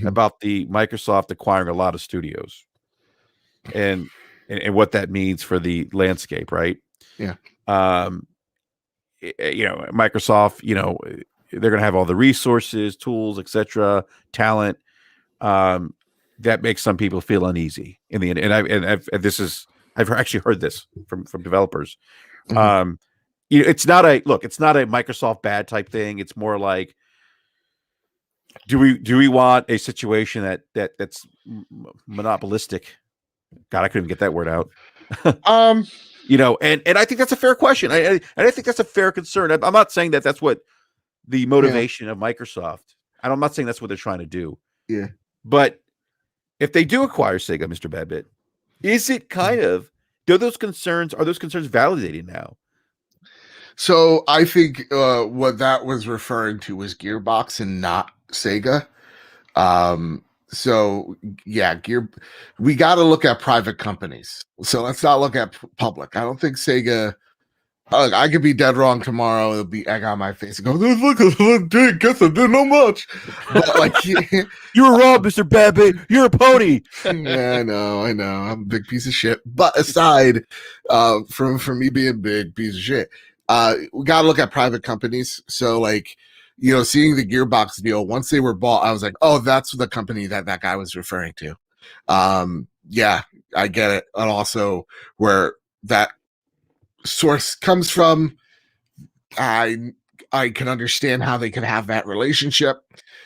about the Microsoft acquiring a lot of studios, and what that means for the landscape, right? Yeah. Microsoft, they're going to have all the resources, tools, etc., talent. That makes some people feel uneasy in the end. I've actually heard this from developers. It's not a Microsoft bad type thing. It's more like, do we want a situation that's monopolistic? God, I couldn't get that word out. And I think that's a fair question. I think that's a fair concern. I'm not saying that that's what the motivation of Microsoft. I'm not saying that's what they're trying to do. Yeah. But if they do acquire Sega, Mr. Babbitt, is it are those concerns validated now? So I think what that was referring to was Gearbox and not Sega. So yeah, we got to look at private companies. So let's not look at public. I don't think Sega. I could be dead wrong tomorrow. It'll be egg on my face and go, look, guess I didn't know much. But like, you were wrong, Mr. Babbitt. You're a pony. Yeah, I know. I'm a big piece of shit. But aside from me being a big piece of shit, we got to look at private companies. So like, seeing the Gearbox deal, once they were bought, I was like, oh, that's the company that guy was referring to. Yeah, I get it. And also where that source comes from, I can understand how they could have that relationship.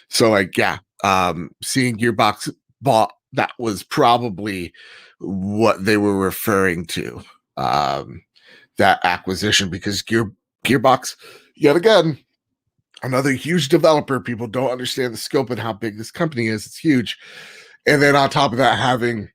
So like, yeah, seeing Gearbox bought, that was probably what they were referring to, that acquisition, because Gearbox, yet again, another huge developer. People don't understand the scope and how big this company is. It's huge. And then on top of that, having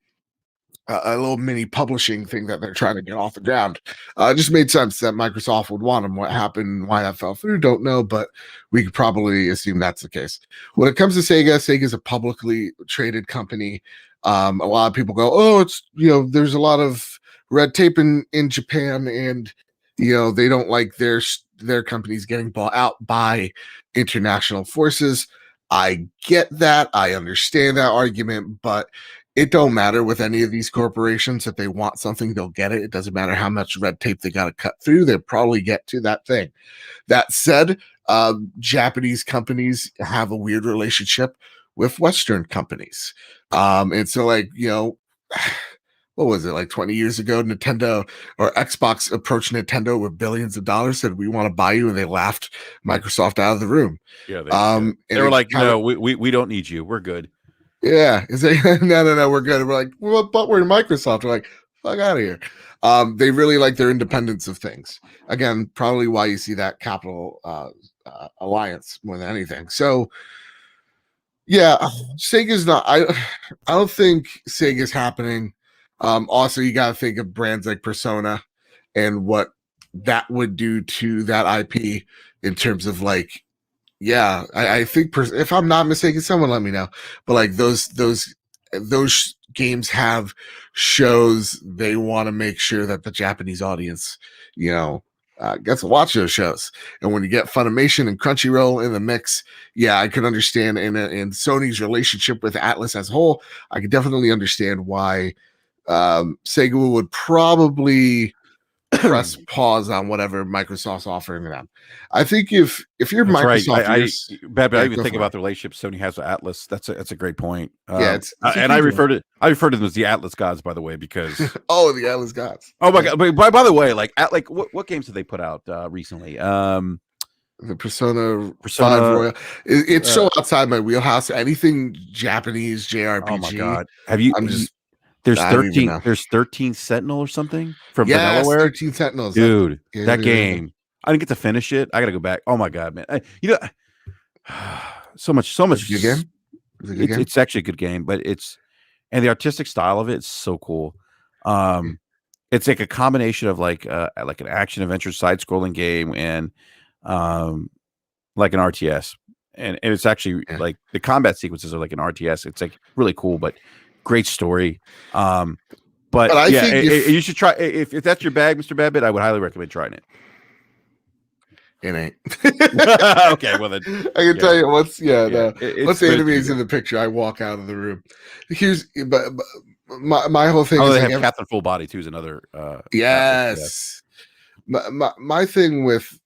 a little mini publishing thing that they're trying to get off the ground. It just made sense that Microsoft would want them. What happened, why that fell through, don't know, but we could probably assume that's the case. When it comes to Sega is a publicly traded company. A lot of people go, oh, it's, there's a lot of red tape in Japan, and, they don't like their companies getting bought out by international forces. I get that. I understand that argument, but it don't matter with any of these corporations. If they want something, they'll get it. It doesn't matter how much red tape they got to cut through. They'll probably get to that thing. That said, Japanese companies have a weird relationship with Western companies. And so like, what was it, like 20 years ago, Nintendo or Xbox approached Nintendo with billions of dollars, said, we want to buy you. And they laughed Microsoft out of the room. Yeah. They were like, no, we don't need you. We're good. Yeah. It's like, no, we're good. We're like, well, but we're Microsoft. We're like, fuck out of here. They really like their independence of things. Again, probably why you see that capital alliance more than anything. So yeah, Sega's not. I don't think Sega's happening. Also, you got to think of brands like Persona and what that would do to that IP in terms of like, yeah, I think if I'm not mistaken, someone let me know. But like those games have shows they want to make sure that the Japanese audience, you know, gets to watch those shows. And when you get Funimation and Crunchyroll in the mix, yeah, I could understand in Sony's relationship with Atlas as a whole, I could definitely understand why Sega would probably press pause on whatever Microsoft's offering them. I think if you're That's right. Microsoft, But I yeah, even go think for it. about the relationship Sony has with Atlas. That's a great point. Yeah, it's a And I huge one. refer to them as the Atlas gods, by the way, because Oh, the Atlas gods. oh my Yeah. god! But by the way, like what games did they put out recently? The Persona 5 Persona. Royal. It's so outside my wheelhouse. Anything Japanese JRPG. Oh my god! Have you? I'm just There's I don't even 13. know. There's 13 Sentinel or something from Yes, Vanillaware. 13 Sentinels. Dude, Yeah, that game. I didn't get to finish it. I got to go back. Oh my god, man! So much. It's a good game. It's a good game. It's actually a good game, but and the artistic style of it is so cool. It's like a combination of like an action adventure side scrolling game and like an RTS, and it's actually like the combat sequences are like an RTS. It's like really cool, but great story. But I yeah, think you should try if that's your bag, Mr. Babbitt. I would highly recommend trying it. It ain't. Okay, well then I can tell you once it's the enemy's in the picture, I walk out of the room. But my whole thing is they like, have Catherine Full Body too is another yes. My thing with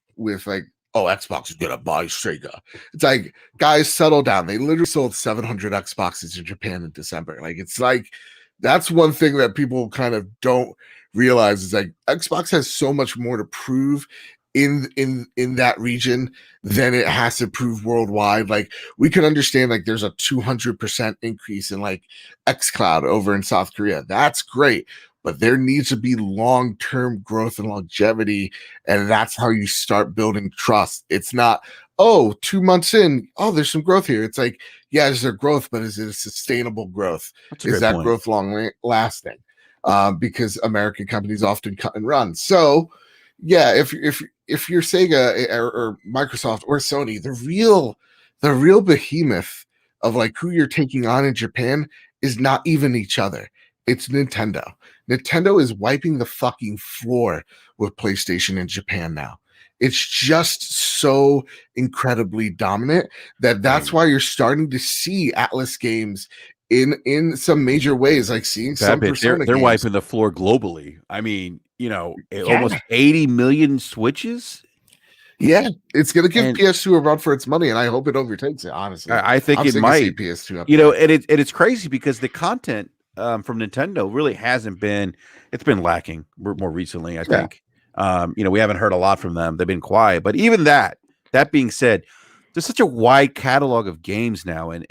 like, oh, Xbox is gonna buy Sega. It's like, guys, settle down. They literally sold 700 Xboxes in Japan in December. Like, it's like that's one thing that people kind of don't realize is like Xbox has so much more to prove in that region than it has to prove worldwide. Like, we can understand like there's a 200% increase in like xCloud over in South Korea. That's great, but there needs to be long-term growth and longevity, and that's how you start building trust. It's not, oh, 2 months in, oh, there's some growth here. It's like, yeah, is there growth, but is it a sustainable growth? Is that growth long lasting? Because American companies often cut and run. So yeah, if you're Sega or Microsoft or Sony, the real behemoth of like who you're taking on in Japan is not even each other. It's Nintendo. Nintendo is wiping the fucking floor with PlayStation in Japan now. It's just so incredibly dominant that's why you're starting to see Atlas games in some major ways, like seeing some Persona they're games. wiping the floor globally. I mean, almost 80 million Switches. Yeah, it's going to give PS2 a run for its money, and I hope it overtakes it. Honestly, I think it might. PS2 up and it's crazy because the content from Nintendo really hasn't been. It's been lacking more recently. I think. We haven't heard a lot from them. They've been quiet. But even that being said, there's such a wide catalog of games now, and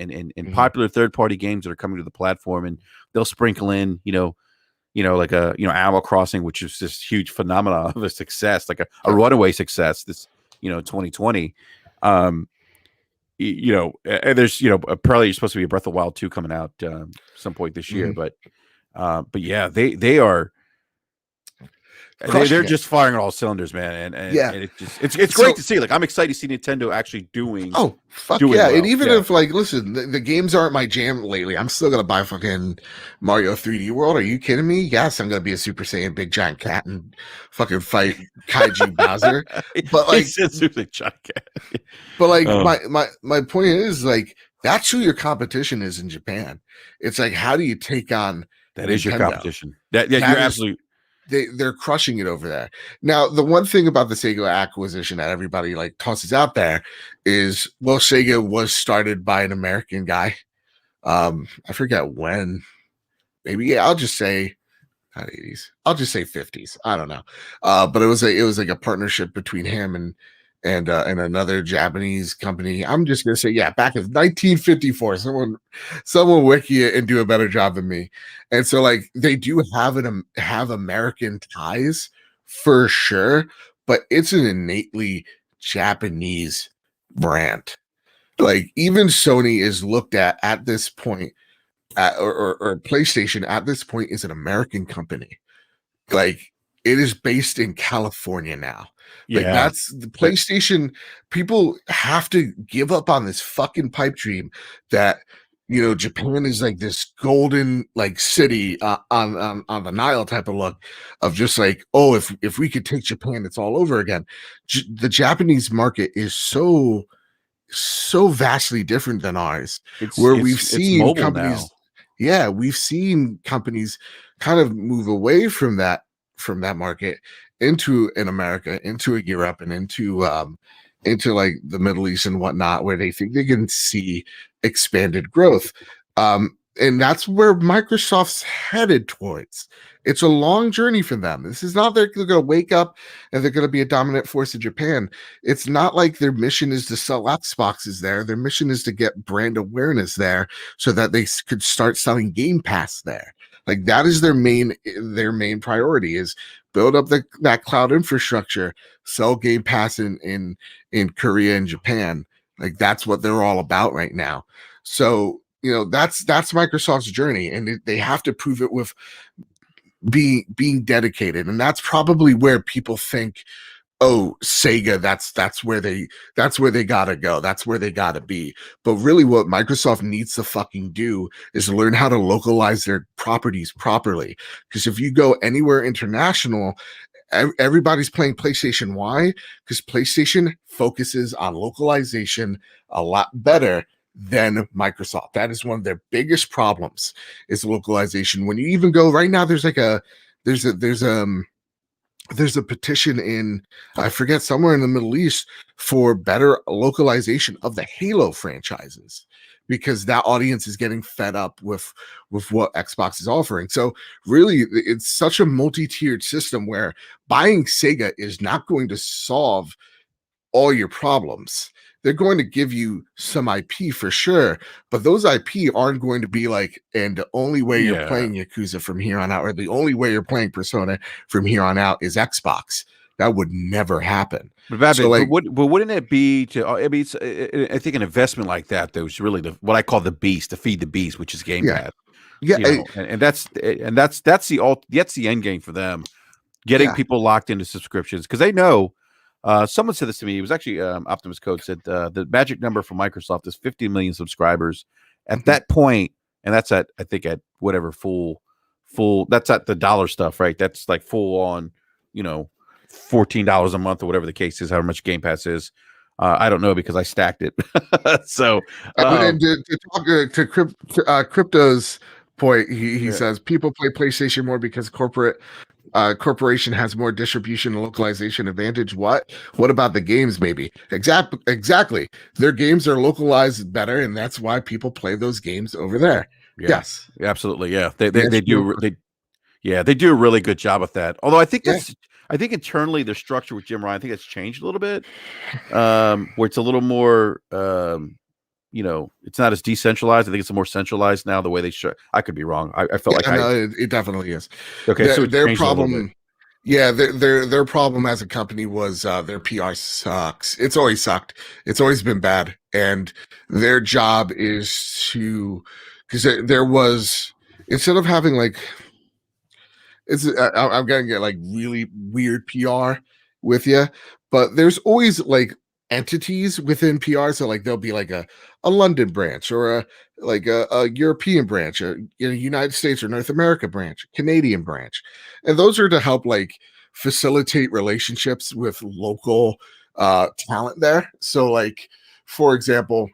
popular third-party games that are coming to the platform, and they'll sprinkle in, like Animal Crossing, which is this huge phenomenon of a success, like a runaway success. This 2020. And there's apparently you're supposed to be a Breath of the Wild 2 coming out some point this year, but yeah, they are. They're just firing on all cylinders, man, and it's great to see. Like, I'm excited to see Nintendo actually doing. Oh fuck yeah! Well. And even if like, listen, the games aren't my jam lately, I'm still gonna buy fucking Mario 3D World. Are you kidding me? Yes, I'm gonna be a Super Saiyan big giant cat and fucking fight Kaiju Bowser. But like, Super giant cat. But like, my point is like, that's who your competition is in Japan. It's like, how do you take on that? Nintendo? Is your competition? You're absolutely. They're crushing it over there. Now, the one thing about the Sega acquisition that everybody like tosses out there is, well, Sega was started by an American guy. I forget when. Maybe I'll just say not 80s. I'll just say 50s. I don't know. But it was like a partnership between him and another Japanese company. I'm just gonna say, yeah, back in 1954. Someone wiki it and do a better job than me. And so like they do have American ties for sure, but it's an innately Japanese brand. Like even Sony is looked at this point, or PlayStation at this point is an American company. Like it is based in California now. Like Yeah. that's the PlayStation. People have to give up on this fucking pipe dream that Japan is like this golden like city on the Nile type of look of just like, oh, if we could take Japan, it's all over again. The Japanese market is so vastly different than ours, It's where we've it's seen mobile now. companies, yeah, we've seen companies kind of move away from that market into in America, into Europe, and into like the Middle East and whatnot, where they think they can see expanded growth. And that's where Microsoft's headed towards. It's a long journey for them. This is not they're going to wake up and they're going to be a dominant force in Japan. It's not like their mission is to sell Xboxes there. Their mission is to get brand awareness there so that they could start selling Game Pass there. Like that is their main priority is build up that cloud infrastructure, sell Game Pass in Korea and Japan. Like that's what they're all about right now. So that's Microsoft's journey, and they have to prove it with being dedicated. And that's probably where people think, oh, Sega, that's where they gotta go. That's where they gotta be. But really what Microsoft needs to fucking do is learn how to localize their properties properly. Because if you go anywhere international, everybody's playing PlayStation. Why? Because PlayStation focuses on localization a lot better than Microsoft. That is one of their biggest problems is localization. When you even go right now, there's a petition in, I forget, somewhere in the Middle East for better localization of the Halo franchises, because that audience is getting fed up with what Xbox is offering. So really it's such a multi-tiered system where buying Sega is not going to solve all your problems. They're going to give you some IP for sure, but those IP aren't going to be like, and the only way you're playing Yakuza from here on out, or the only way you're playing Persona from here on out is Xbox. That would never happen. But wouldn't it be to? I mean, I think an investment like that, though, is really what I call the beast, to feed the beast, which is Game Pass. Yeah, and that's the end game for them, getting people locked into subscriptions, because they know. Someone said this to me. It was actually Optimus Code said the magic number for Microsoft is 50 million subscribers. At that point, and that's at, I think, at whatever full. That's at the dollar stuff, right? That's like full on, $14 a month or whatever the case is. How much Game Pass is? I don't know because I stacked it. So, and to talk to Crypto's point, he says people play PlayStation more because corporation has more distribution and localization advantage. What about the games? Maybe exactly. Their games are localized better, and that's why people play those games over there. Yes, absolutely. Yeah, they do. They do a really good job with that. Although I think I think internally their structure with Jim Ryan, I think that's changed a little bit, where it's a little more. It's not as decentralized. I think it's more centralized now. The way they I could be wrong. I felt it definitely is. Okay, so their problem, their problem as a company was their PR sucks. It's always sucked. It's always been bad, and their job is to, because there was, instead of having like, I'm gonna get like really weird PR with you, but there's always like entities within PR. So like there'll be like a London branch, or a European branch, a United States or North America branch, Canadian branch, and those are to help like facilitate relationships with local talent there. So like, for example,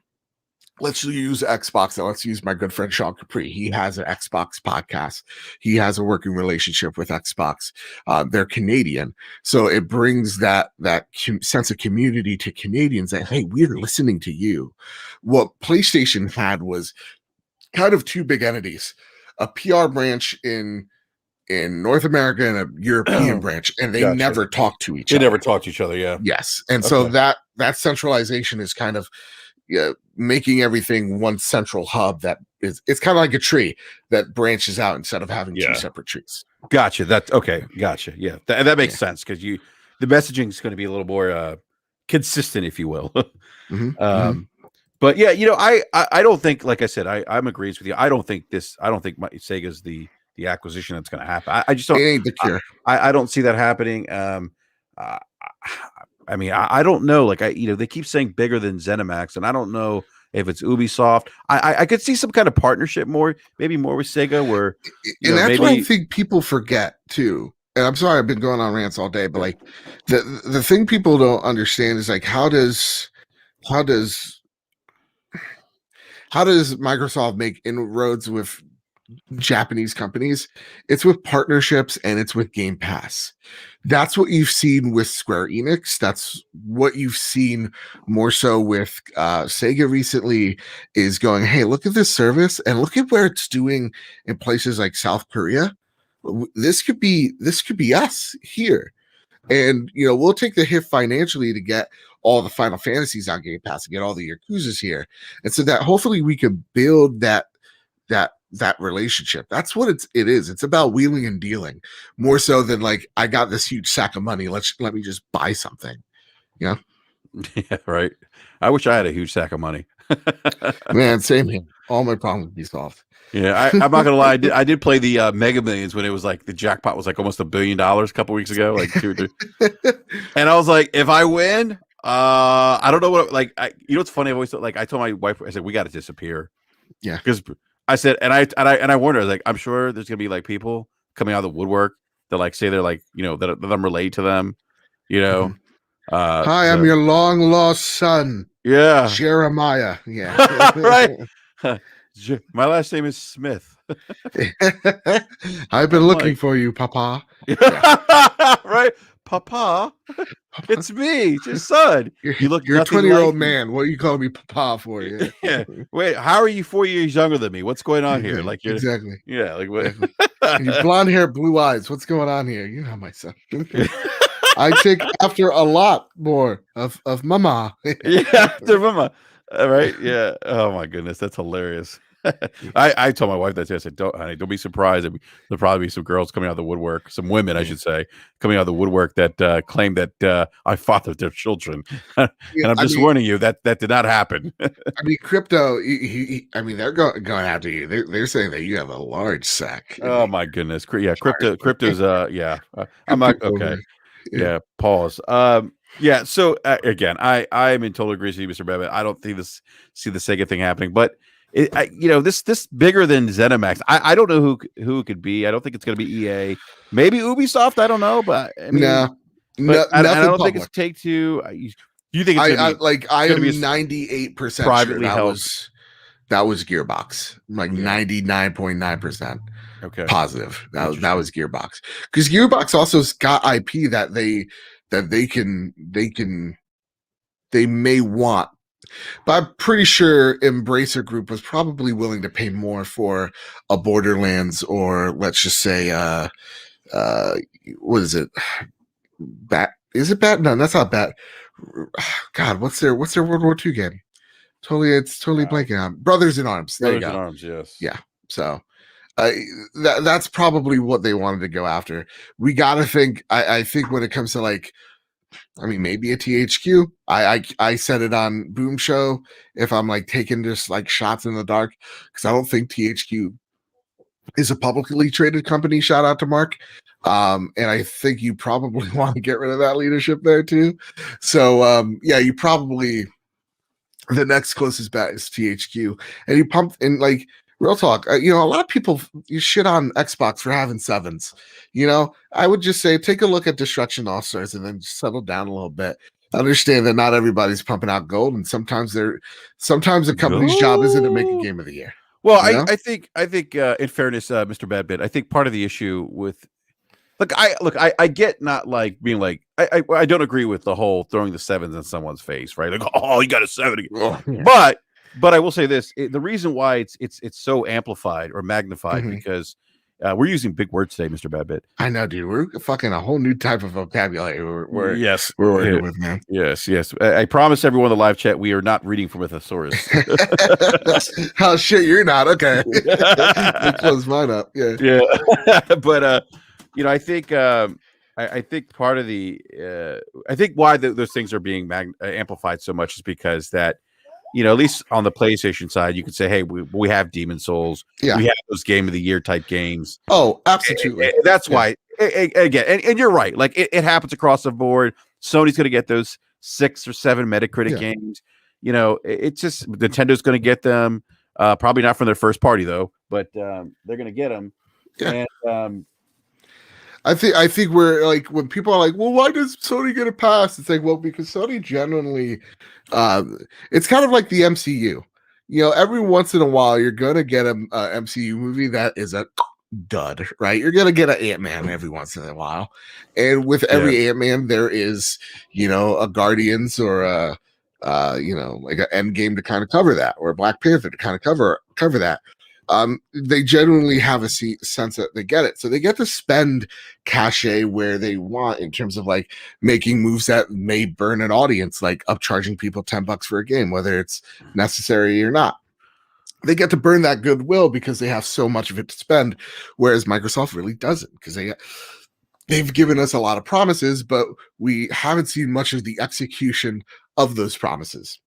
let's use Xbox. Now let's use my good friend Sean Capri. He has an Xbox podcast. He has a working relationship with Xbox. They're Canadian, so it brings that sense of community to Canadians that, hey, we're listening to you. What PlayStation had was kind of two big entities: a PR branch in North America and a European branch, and they never talked to each other. They never talked to each other. Yeah. Yes, and so that centralization is kind of making everything one central hub that is, it's kind of like a tree that branches out instead of having two separate trees. Gotcha. That's okay. Gotcha. Yeah. That makes sense, because the messaging is going to be a little more consistent, if you will. Mm-hmm. But yeah, I don't think, like I said, I'm agrees with you. I don't think Sega's the acquisition that's going to happen. I just It don't. ain't the cure. I don't see that happening. Uh, I mean, I don't know. Like they keep saying bigger than ZeniMax, and I don't know if it's Ubisoft. I could see some kind of partnership maybe more with Sega, where And that's what I maybe. think people forget too. And I'm sorry I've been going on rants all day, but like the thing people don't understand is like how does Microsoft make inroads with Japanese companies? It's with partnerships and it's with Game Pass. That's what you've seen with Square Enix. That's what you've seen more so with Sega recently, is going, hey, look at this service and look at where it's doing in places like South Korea. This could be us here. And we'll take the hit financially to get all the Final Fantasies on Game Pass, to get all the Yakuzas here. And so that hopefully we could build that relationship. That's what it is. It's about wheeling and dealing more so than like, I got this huge sack of money, let me just buy something. Yeah, right. I wish I had a huge sack of money. Man, same here. All my problems would be solved. Yeah, I'm not gonna lie. I did play the Mega Millions when it was like the jackpot was like almost $1 billion a couple weeks ago, like 2 or 3. And I was like, if I win, I don't know what. Like, what's funny? I've always thought, like, I told my wife, I said, we got to disappear. Yeah, because I said, and I warned her, I was like, I'm sure there's gonna be like people coming out of the woodwork that like say they're like, that I'm related to them, Hi, I'm your long lost son. Yeah, Jeremiah. Yeah, right. My last name is Smith. I've been looking for you, Papa. Yeah. Right, Papa. It's me, it's your son. You look. You're a 20-year-old man. What are you calling me Papa for? Yeah. Yeah. Wait, how are you 4 years younger than me? What's going on here? Like you're exactly. Yeah. Like what? Exactly. You blonde hair, blue eyes. What's going on here? You're not my son. I take after a lot more of Mama. Yeah, after Mama. Right? Yeah. Oh my goodness, that's hilarious. I told my wife that too. I said, "Don't be surprised. There'll probably be some girls coming out of the woodwork, some women, I should say, coming out of the woodwork that claim that I fathered their children." And I'm just warning you that did not happen. I mean, crypto. They're going after you. They're saying that you have a large sack. Oh my goodness. Yeah, crypto's. Yeah. I'm not okay. Yeah. Pause. Yeah. So again, I'm in total agreement with you, Mr. Babbitt. I don't see the Sega thing happening, but. This bigger than ZeniMax. I don't know who it could be. I don't think it's going to be EA. Maybe Ubisoft. I don't know, but I mean, I don't think it's Take-Two. You think it's I am 98% sure that was Gearbox, like 99.9% positive that was Gearbox, because Gearbox also's got IP that they may want. But I'm pretty sure Embracer Group was probably willing to pay more for a Borderlands, or let's just say, what is it? Bat? Is it Bat? No, that's not Bat. God, what's their World War II game? It's totally blanking on. Brothers in Arms. There you go. Brothers in Arms, yes. Yeah. So that's probably what they wanted to go after. We got to think. I think when it comes to like. I mean, maybe a THQ. I said it on Boom Show if I'm like taking just like shots in the dark, because I don't think THQ is a publicly traded company. Shout out to Mark. And I think you probably want to get rid of that leadership there too. So yeah, you probably the next closest bet is THQ, and you pump in like. Real talk, a lot of people you shit on Xbox for having 7s. I would just say take a look at Destruction All Stars and then settle down a little bit. Understand that not everybody's pumping out gold, and sometimes the company's job isn't to make a game of the year. Well, I think in fairness, Mr. Badbit, I think part of the issue with I get not like being like I don't agree with the whole throwing the 7s in someone's face, right? Like, oh, you got a 7 again. But I will say this: the reason why it's so amplified or magnified because we're using big words today, Mr. Badbit. I know, dude. We're fucking a whole new type of vocabulary. We're working with, man. Yes. I promise everyone in the live chat we are not reading from a thesaurus. Oh shit, you're not okay. Close mine up. Yeah. But I think I think part of the I think why those things are being amplified so much is because that at least on the PlayStation side, you could say, hey, we have Demon Souls, Yeah. we have those Game of the Year type games. Oh, absolutely. That's why again, and you're right. Like it happens across the board. Sony's going to get those 6 or 7 Metacritic games. It's just Nintendo's going to get them. Probably not from their first party though, but they're going to get them. Yeah. And I think we're like, when people are like, well, why does Sony get a pass? It's like, well, because Sony genuinely, it's kind of like the MCU. Every once in a while, you're gonna get a MCU movie that is a dud, right? You're gonna get an Ant-Man every once in a while, and with every Ant-Man, there is a Guardians or a like an Endgame to kind of cover that, or a Black Panther to kind of cover that. They genuinely have a sense that they get it, so they get to spend cachet where they want in terms of like making moves that may burn an audience, like upcharging people $10 for a game, whether it's necessary or not. They get to burn that goodwill because they have so much of it to spend, whereas Microsoft really doesn't, because they've given us a lot of promises, but we haven't seen much of the execution of those promises.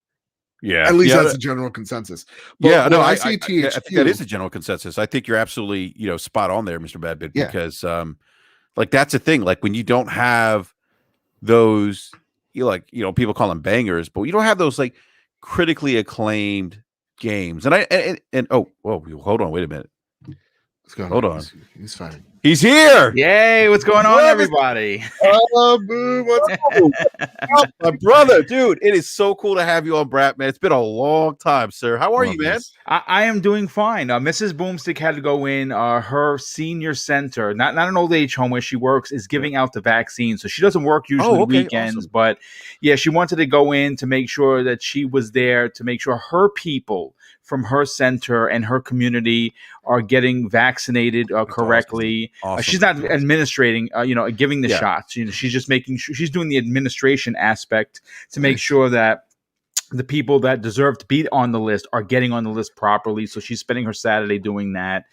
Yeah, at least that's a general consensus. But no, I see THQ. I think that is a general consensus. I think you're absolutely spot on there, Mr. Badbit, because like that's the thing. Like when you don't have those, people call them bangers, but you don't have those like critically acclaimed games. And oh, hold on, wait a minute. What's going Hold on? on. He's fine. He's here. Yay! What's going on, everybody? Boo, what's up, my brother, dude? It is so cool to have you on, BRAP, man. It's been a long time, sir. How are you, man? I am doing fine. Mrs. Boomstick had to go in. Her senior center, not an old age home where she works, is giving out the vaccine, so she doesn't work usually weekends. Awesome. But yeah, she wanted to go in to make sure that she was there to make sure her people from her center and her community are getting vaccinated correctly. Awesome. She's not administrating, giving the shots. She's just making sure she's doing the administration aspect to make sure that the people that deserve to be on the list are getting on the list properly. So she's spending her Saturday doing that.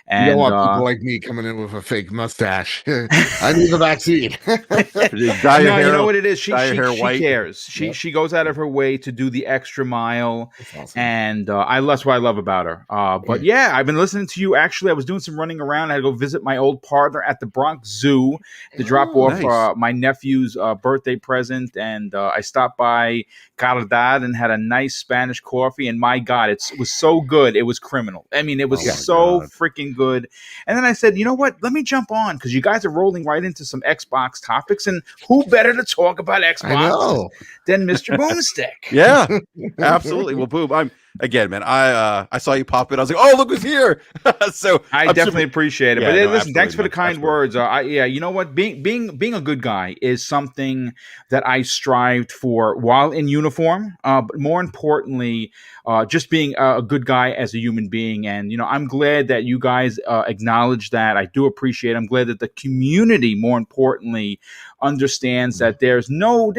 And you don't want people like me coming in with a fake mustache. I need the vaccine. No, you know what it is? She cares. She goes out of her way to do the extra mile. Awesome. And that's what I love about her. But I've been listening to you. Actually, I was doing some running around. I had to go visit my old partner at the Bronx Zoo to drop off my nephew's birthday present. And I stopped by Caridad and had a nice Spanish coffee. And my God, it was so good. It was criminal. I mean, it was freaking good. And then I said, you know what? Let me jump on because you guys are rolling right into some Xbox topics, and who better to talk about Xbox than Mr. Boomstick? Yeah, absolutely. Well, Boom, I'm again, man. I saw you pop in. I was like, oh, look who's here. So I definitely appreciate it. But listen, thanks for the kind words. You know what? Being a good guy is something that I strived for while in uniform. But more importantly, just being a good guy as a human being. And I'm glad that you guys acknowledge that. I do appreciate it. I'm glad that the community, more importantly, understands that there's no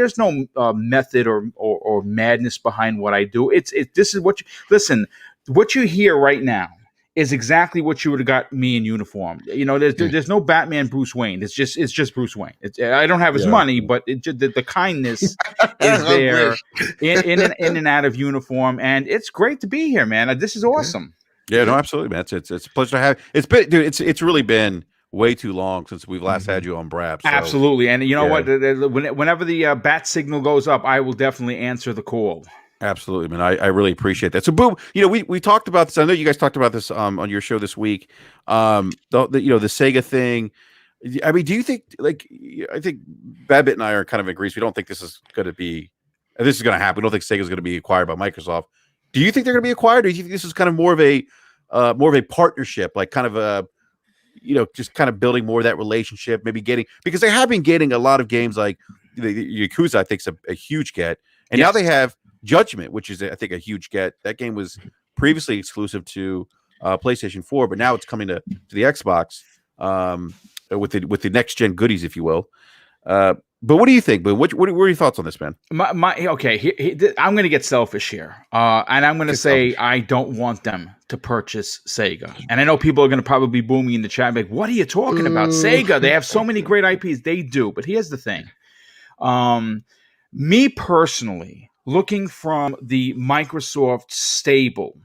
method or madness behind what I do. This is what listen. What you hear right now is exactly what you would have got me in uniform. There's no Batman Bruce Wayne. It's just Bruce Wayne. I don't have his money, but the kindness is there in and out of uniform, and it's great to be here, man. This is awesome. Yeah, no, absolutely, man. It's a pleasure to have. It's been, dude. It's really been way too long since we've last had you on BRAP. So. Absolutely, and you know what? Whenever the bat signal goes up, I will definitely answer the call. Absolutely, man. I really appreciate that. So, Boom, we talked about this. I know you guys talked about this on your show this week. The Sega thing. I mean, do you think I think Babbitt and I are kind of agrees. We don't think this is going to happen. We don't think Sega is going to be acquired by Microsoft. Do you think they're going to be acquired, or do you think this is kind of more of a partnership, like kind of a just kind of building more of that relationship, maybe because they have been getting a lot of games like the Yakuza, I think, is a huge get, and now they have Judgment, which is I think a huge get. That game was previously exclusive to PlayStation 4, but now it's coming to the Xbox with the next gen goodies, if you will. But what do you think? But what are your thoughts on this, man? Okay. I'm going to get selfish here, and I'm going to say selfish. I don't want them to purchase Sega. And I know people are going to probably be booming in the chat, like, "What are you talking about? Sega? They have so many great IPs. They do." But here's the thing: me personally, looking from the Microsoft stable,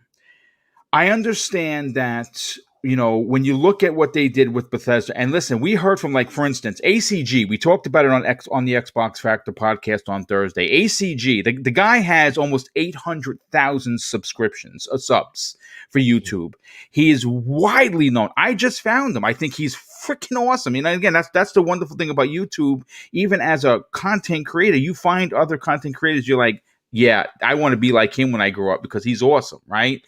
I understand that, when you look at what they did with Bethesda, and listen, we heard from, like, for instance, ACG. We talked about it on the Xbox Factor podcast on Thursday. ACG, the guy has almost 800,000 subs for YouTube. He is widely known. I just found him. I think he's freaking awesome. And again, that's the wonderful thing about YouTube. Even as a content creator, you find other content creators, you're like, yeah, I want to be like him when I grow up because he's awesome, right?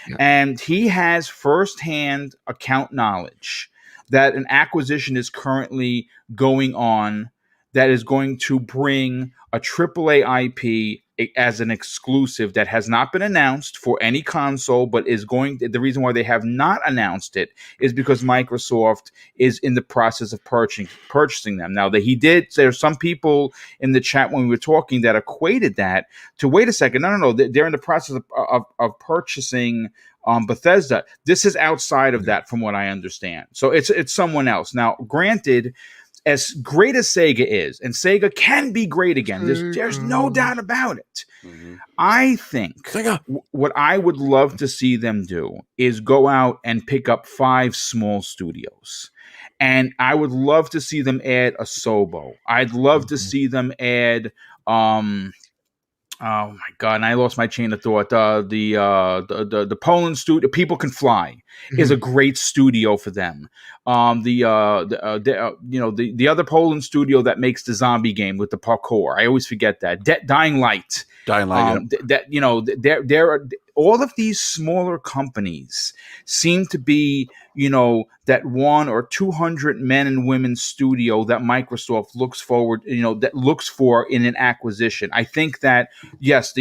Yeah. And he has firsthand account knowledge that an acquisition is currently going on that is going to bring a AAA IP as an exclusive that has not been announced for any console, but is going. The reason why they have not announced it is because Microsoft is in the process of purchasing them. Now, there's some people in the chat when we were talking that equated that to, wait a second, no, they're in the process of purchasing Bethesda. This is outside of that, from what I understand. So it's someone else. Now, granted, as great as Sega is, and Sega can be great again, there's no doubt about it. Mm-hmm. I think what I would love to see them do is go out and pick up 5 small studios. And I would love to see them add a Sobo. I'd love to see them add oh my God! And I lost my chain of thought. The Poland studio, People Can Fly, is a great studio for them. The other Poland studio that makes the zombie game with the parkour, I always forget that. Dying Light. They're all of these smaller companies seem to be, that 100 or 200 men and women studio that Microsoft looks for in an acquisition. I think that, yes,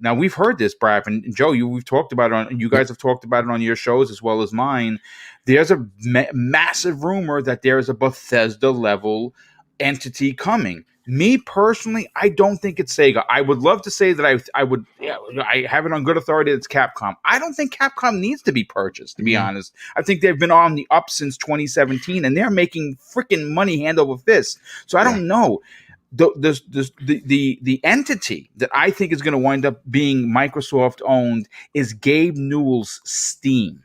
now we've heard this, BRAP, and Joe, we've talked about it you guys have talked about it on your shows as well as mine. There's a massive rumor that there is a Bethesda level entity coming. Me personally, I don't think it's Sega. I would love to say that I have it on good authority that it's Capcom. I don't think Capcom needs to be purchased, to be honest. I think they've been on the up since 2017, and they're making freaking money hand over fist. So I don't know. The entity that I think is going to wind up being Microsoft owned is Gabe Newell's Steam.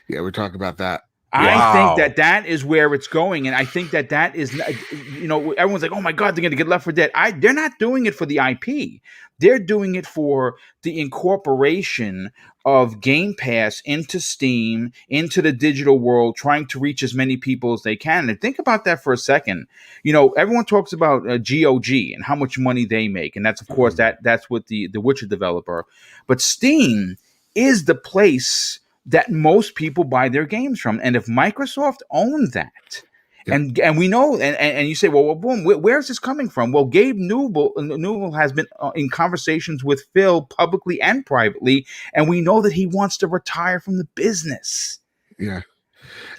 Yeah, we're talking about that. I think that is where it's going, and I think that is, everyone's like, oh my God, they're going to get Left 4 Dead. They're not doing it for the IP. They're doing it for the incorporation of Game Pass into Steam, into the digital world, trying to reach as many people as they can. And think about that for a second. Everyone talks about GOG and how much money they make, and that's, of course, that's with the Witcher developer. But Steam is the place that most people buy their games from. And if Microsoft owned that, and we know, and you say, well, boom, where's this coming from? Well, Gabe Newell has been in conversations with Phil publicly and privately, and we know that he wants to retire from the business. Yeah.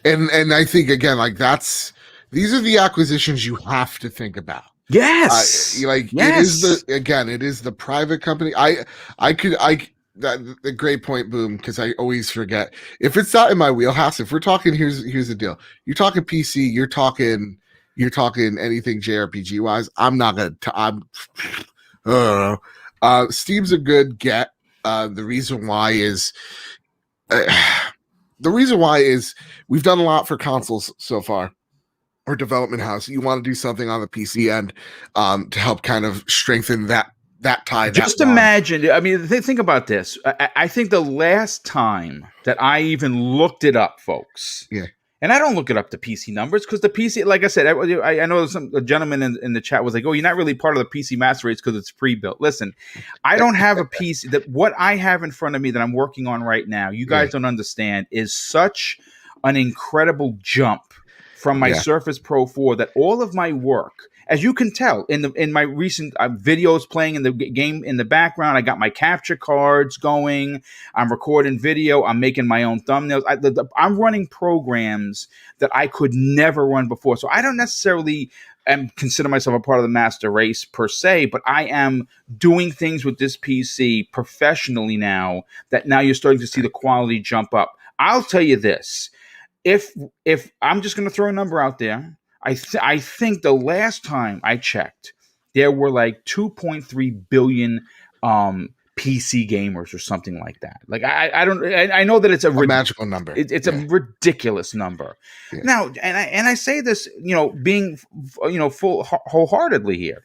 And I think, again, like, these are the acquisitions you have to think about. Yes. It is the private company. The great point, Boom, because I always forget. If it's not in my wheelhouse, if we're talking, here's the deal. You're talking PC, you're talking anything JRPG wise. I'm not gonna. I don't know. Steam's a good get. The reason why is we've done a lot for consoles so far. Or development house. You want to do something on the PC end to help kind of strengthen that tie. Just imagine. I mean, think about this. I think the last time that I even looked it up, folks. Yeah. And I don't look it up the PC numbers because the PC, like I said, I know a gentleman in the chat was like, "Oh, you're not really part of the PC master race because it's pre-built." Listen, I don't have a PC. That what I have in front of me that I'm working on right now, you guys don't understand, is such an incredible jump from my Surface Pro 4 that all of my work, as you can tell in my recent videos playing in the game in the background, I got my capture cards going. I'm recording video. I'm making my own thumbnails. I'm running programs that I could never run before. So I don't necessarily am consider myself a part of the master race per se, but I am doing things with this PC professionally now that now you're starting to see the quality jump up. I'll tell you this. If I'm just going to throw a number out there, I think the last time I checked, there were like 2.3 billion PC gamers or something like that. Like I know that it's a magical number. It's a ridiculous number. Yeah. Now, and I say this, being wholeheartedly here.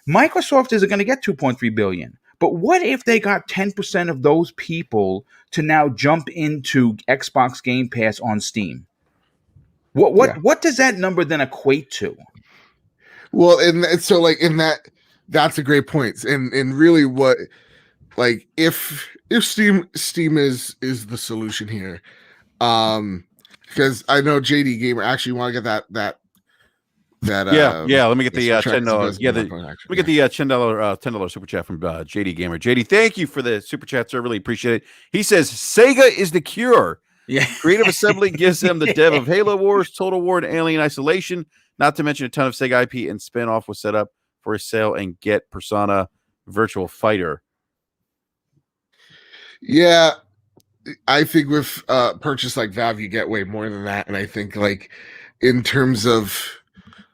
Microsoft isn't going to get 2.3 billion. But what if they got 10% of those people to now jump into Xbox Game Pass on Steam? What does that number then equate to? Well, and so like in that's a great point. And really what, like if Steam is the solution here, because I know JD Gamer actually want to get that. Let me get the $10. Yeah, let me get the $10 super chat from JD Gamer. JD, thank you for the super chat, sir. Really appreciate it. He says Sega is the cure. Yeah, Creative Assembly gives them the dev of Halo Wars, Total War, and Alien Isolation. Not to mention a ton of Sega IP, and Spinoff was set up for a sale and get Persona Virtual Fighter. Yeah, I think with purchase like Valve, you get way more than that. And I think like in terms of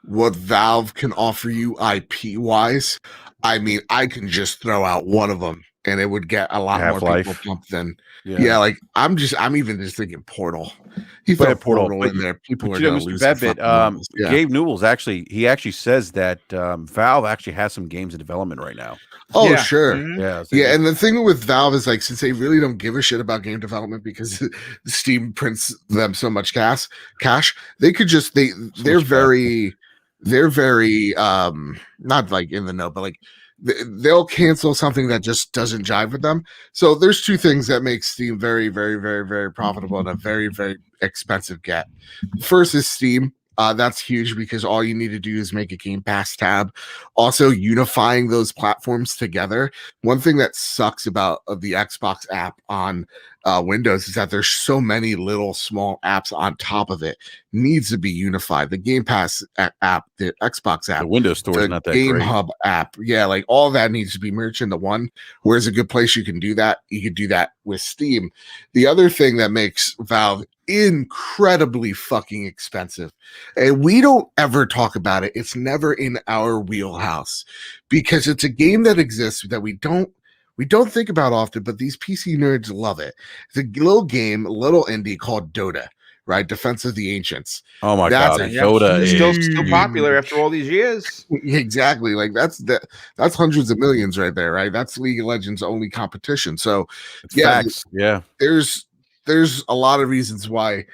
what Valve can offer you IP wise, I mean, I can just throw out one of them and it would get a lot more people pumped than like I'm even just thinking Portal. You put a Portal in there, people are going to lose that bit. Gabe Newell's actually says that Valve actually has some games in development right now. Oh, yeah. Sure. Mm-hmm. Yeah. And the thing with Valve is like, since they really don't give a shit about game development because Steam prints them so much cash, they could just, they're very not like in the know, but like they'll cancel something that just doesn't jive with them. So there's two things that make Steam very, very, very, very profitable and a very, very expensive get. First is Steam. That's huge because all you need to do is make a Game Pass tab. Also, unifying those platforms together. One thing that sucks about the Xbox app on Windows is that there's so many little small apps on top of it. Needs to be unified. The Game Pass app, the Xbox app, the Windows Store is not that Game great. Hub app, like all that needs to be merged into one. Where's a good place you can do that? You could do that with Steam. The other thing that makes Valve incredibly fucking expensive, and we don't ever talk about it, it's never in our wheelhouse because it's a game that exists that we don't think about often, but these PC nerds love it. It's a little game, a little indie called Dota, right? Defense of the Ancients. Oh my god, Dota is still popular after all these years. Exactly. Like that's hundreds of millions right there, right? That's League of Legends' only competition. So facts. There's a lot of reasons why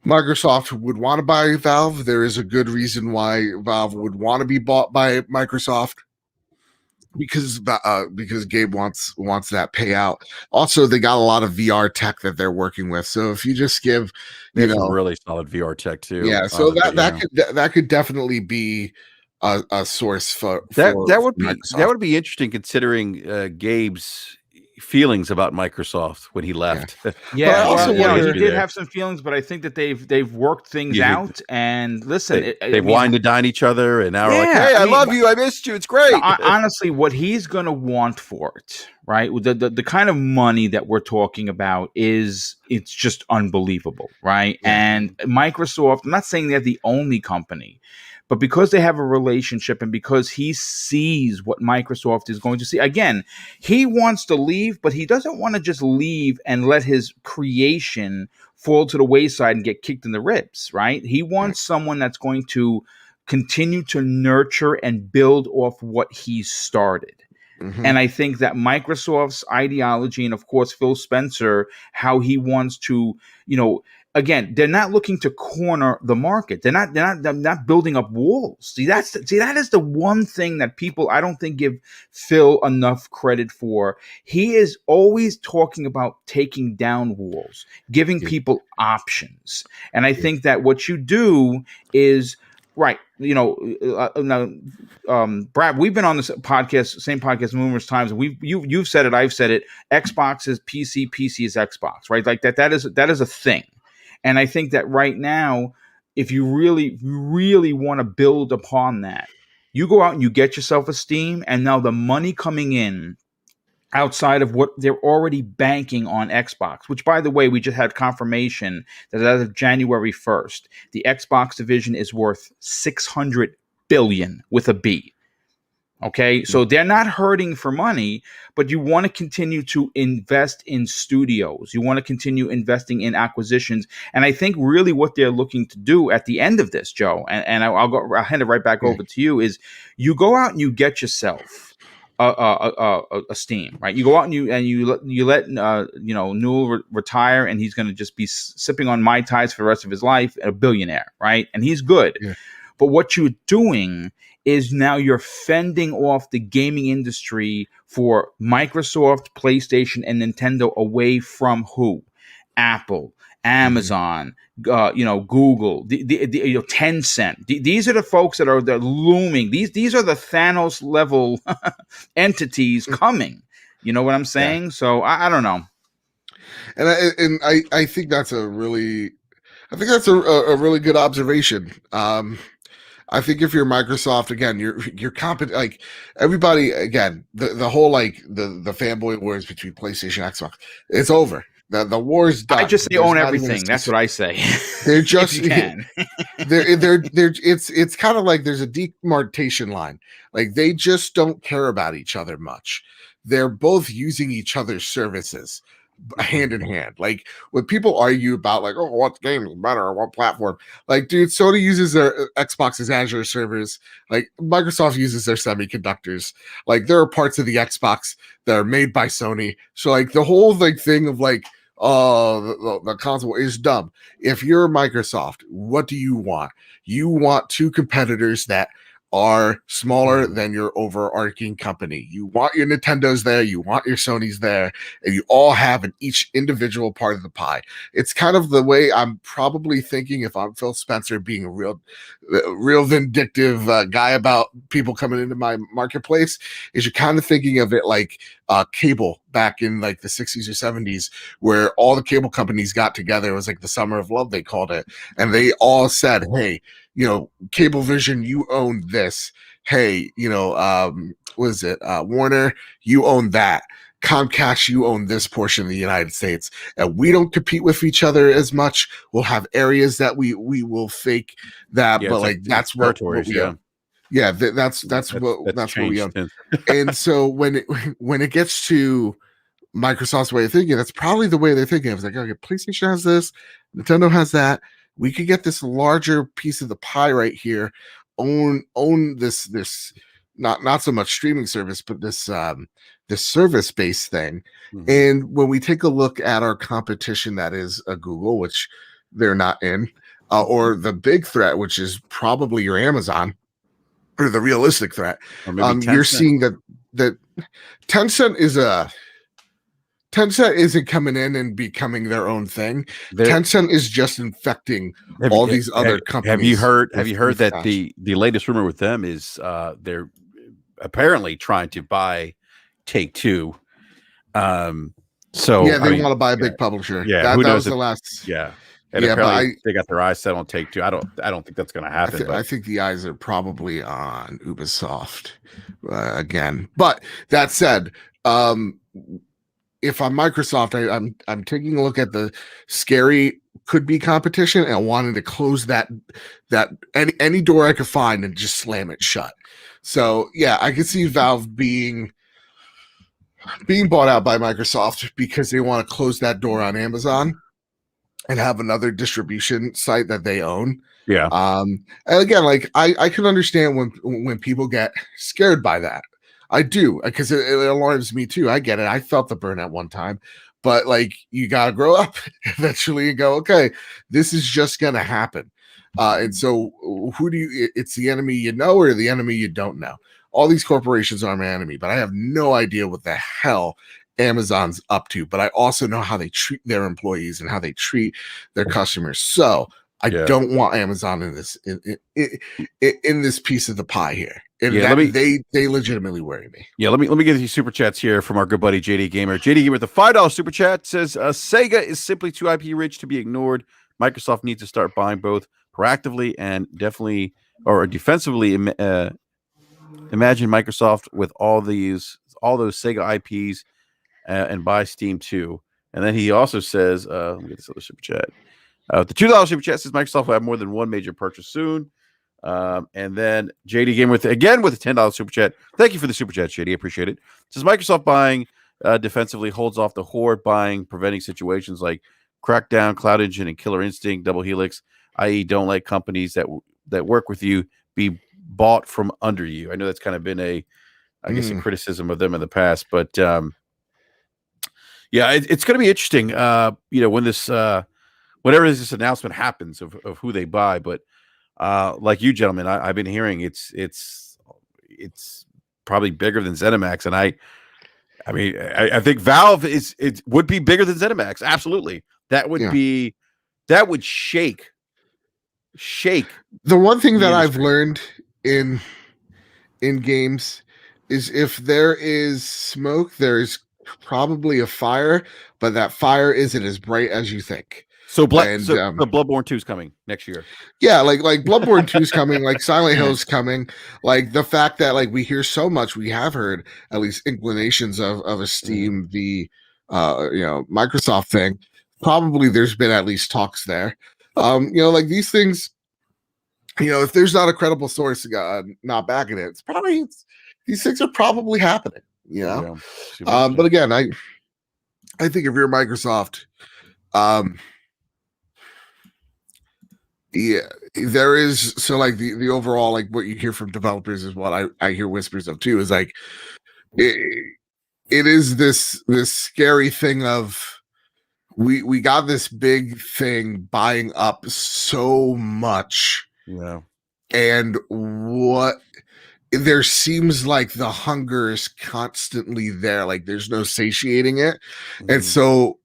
Microsoft would want to buy Valve. There is a good reason why Valve would want to be bought by Microsoft because Gabe wants that payout. Also, they got a lot of VR tech that they're working with. So if you just give, really solid VR tech too. Yeah. So that could definitely be a source for that would be interesting considering Gabe's feelings about Microsoft when he left. He did have some feelings, but I think that they've worked things out. And listen, they've wined to dine each other, and now we're like, "Hey, I love you. I missed you. It's great." Honestly, what he's going to want for it, right? The kind of money that we're talking about it's just unbelievable, right? Yeah. And Microsoft, I'm not saying they're the only company, but because they have a relationship and because he sees what Microsoft is going to see, again, he wants to leave, but he doesn't want to just leave and let his creation fall to the wayside and get kicked in the ribs, right? He wants someone that's going to continue to nurture and build off what he started. Mm-hmm. And I think that Microsoft's ideology and, of course, Phil Spencer, how he wants to, again, they're not looking to corner the market. They're not building up walls. That is the one thing that people, I don't think, give Phil enough credit for. He is always talking about taking down walls, giving people options. And I think that what you do is right. Brad, we've been on this same podcast numerous times. You've said it. I've said it. Xbox is PC. PC is Xbox. Right? Like that is a thing. And I think that right now, if you really want to build upon that, you go out and you get yourself a Steam, and now the money coming in outside of what they're already banking on Xbox, which, by the way, we just had confirmation that as of January 1st, the Xbox division is worth $600 billion with a B. Okay, so they're not hurting for money, but you want to continue to invest in studios. You want to continue investing in acquisitions. And I think really what they're looking to do at the end of this, Joe, and I'll hand it right back over to you, is you go out and you get yourself a Steam, right? You go out and you let Newell retire, and he's going to just be sipping on Mai Tais for the rest of his life, a billionaire, right? And he's good. Yeah. But what you're doing is now you're fending off the gaming industry for Microsoft, PlayStation, and Nintendo away from who? Apple, Amazon, Google, Tencent. These are the folks that are looming. These are the Thanos level entities coming. You know what I'm saying? Yeah. So I don't know. And I think that's a really good observation. I think if you're Microsoft, again, you're competent. Like everybody, again, the whole like the fanboy wars between PlayStation and Xbox, it's over. The war's done. I just say own everything. That's what I say. They're just they're it's kind of like there's a demarcation line. Like they just don't care about each other much. They're both using each other's services hand in hand. Like when people argue about like, oh, what game is better or what platform, like, dude, Sony uses their Xbox's Azure servers, like Microsoft uses their semiconductors. Like there are parts of the Xbox that are made by Sony. So like the whole like thing of like, oh, the console is dumb. If you're Microsoft, what do you want? You want two competitors that are smaller than your overarching company. You want your Nintendos there, you want your Sonys there, and you all have each individual part of the pie. It's kind of the way I'm probably thinking if I'm Phil Spencer being a real vindictive guy about people coming into my marketplace, is you're kind of thinking of it like cable back in like the 60s or 70s, where all the cable companies got together. It was like the Summer of Love, they called it. And they all said, hey, Cablevision, you own this. Hey, Warner, you own that. Comcast, you own this portion of the United States. And we don't compete with each other as much. We'll have areas that we will fake that, but like that's what we own. Yeah, that's what we own. And so when it gets to Microsoft's way of thinking, that's probably the way they're thinking. It's like, okay, PlayStation has this, Nintendo has that. We could get this larger piece of the pie right here. Own this not so much streaming service, but this service-based thing. Mm-hmm. And when we take a look at our competition, that is a Google, which they're not in, or the big threat, which is probably your Amazon, or the realistic threat. You're seeing that Tencent isn't coming in and becoming their own thing. Tencent is just infecting all these other companies. Have you heard that the latest rumor with them is they're apparently trying to buy Take-Two. So yeah, they want to buy a big publisher. Yeah, that was the last. Yeah. And apparently they got their eyes set on Take-Two. I don't think that's going to happen. I think the eyes are probably on Ubisoft again. But that said, if I'm Microsoft, I'm taking a look at the scary could be competition and wanting to close that any door I could find and just slam it shut. So yeah, I could see Valve being bought out by Microsoft because they want to close that door on Amazon and have another distribution site that they own. Yeah. And again, like I can understand when people get scared by that. I do, because it alarms me too. I get it. I felt the burn at one time, but like you got to grow up eventually and go, okay, this is just going to happen. And so it's the enemy you know or the enemy you don't know. All these corporations are my enemy, but I have no idea what the hell Amazon's up to. But I also know how they treat their employees and how they treat their customers. So I don't want Amazon in this piece of the pie here. And they legitimately worry me. Yeah, let me get these super chats here from our good buddy JD Gamer. JD Gamer with the $5 super chat says Sega is simply too IP rich to be ignored. Microsoft needs to start buying both proactively and definitely or defensively imagine Microsoft with all those Sega IPs and buy Steam too. And then he also says, let me get this other super chat. The $2 super chat says Microsoft will have more than one major purchase soon. And then JD Game with a $10 super chat. Thank you for the super chat, JD. I appreciate it. It says Microsoft buying defensively holds off the Horde buying, preventing situations like Crackdown, Cloud Engine, and Killer Instinct, Double Helix, i.e., don't let companies that work with you be bought from under you. I know that's kind of been a criticism of them in the past, but yeah, it's going to be interesting. When this whenever this announcement happens of who they buy, but like you gentlemen, I've been hearing it's probably bigger than ZeniMax, and I think Valve would be bigger than ZeniMax. Absolutely, that would shake. The one thing that I've learned in games is if there is smoke, there is probably a fire, but that fire isn't as bright as you think. So Bloodborne 2 is coming next year. Yeah, like Bloodborne 2 is coming, like Silent Hill's coming. Like the fact that like we hear so much, we have heard at least inclinations of a Steam the Microsoft thing. Probably there's been at least talks there. Like these things, if there's not a credible source not backing it, these things are probably happening. Yeah. But again, I think if you're Microsoft, yeah, there is. So like the overall, like what you hear from developers is what I hear whispers of too, is like it is this scary thing of we got this big thing buying up so much. Yeah. And what there seems like the hunger is constantly there, like there's no satiating it. And so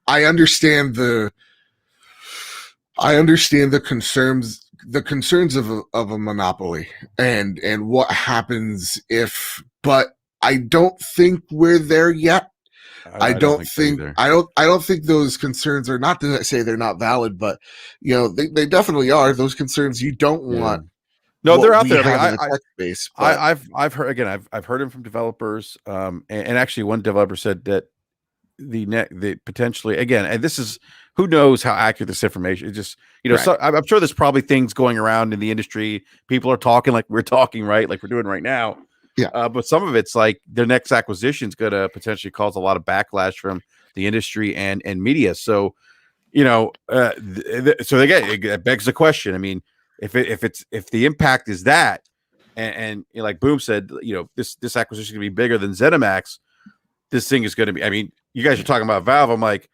I understand the concerns of a monopoly and what happens if, but I don't think we're there yet. I don't think those concerns are, not to say they're not valid, but they definitely are. Those concerns you don't want. No, they're out there. I've heard them from developers. And actually one developer said that the potentially, again, and this is, who knows how accurate this information is. Just, right. So I'm sure there's probably things going around in the industry. People are talking like we're talking, right? Like we're doing right now. Yeah. But some of it's like their next acquisition is going to potentially cause a lot of backlash from the industry and media. So, so again, it begs the question. I mean, if the impact is that, and like Boom said, this acquisition is going to be bigger than ZeniMax, this thing is going to be, I mean, you guys are talking about Valve. I'm like,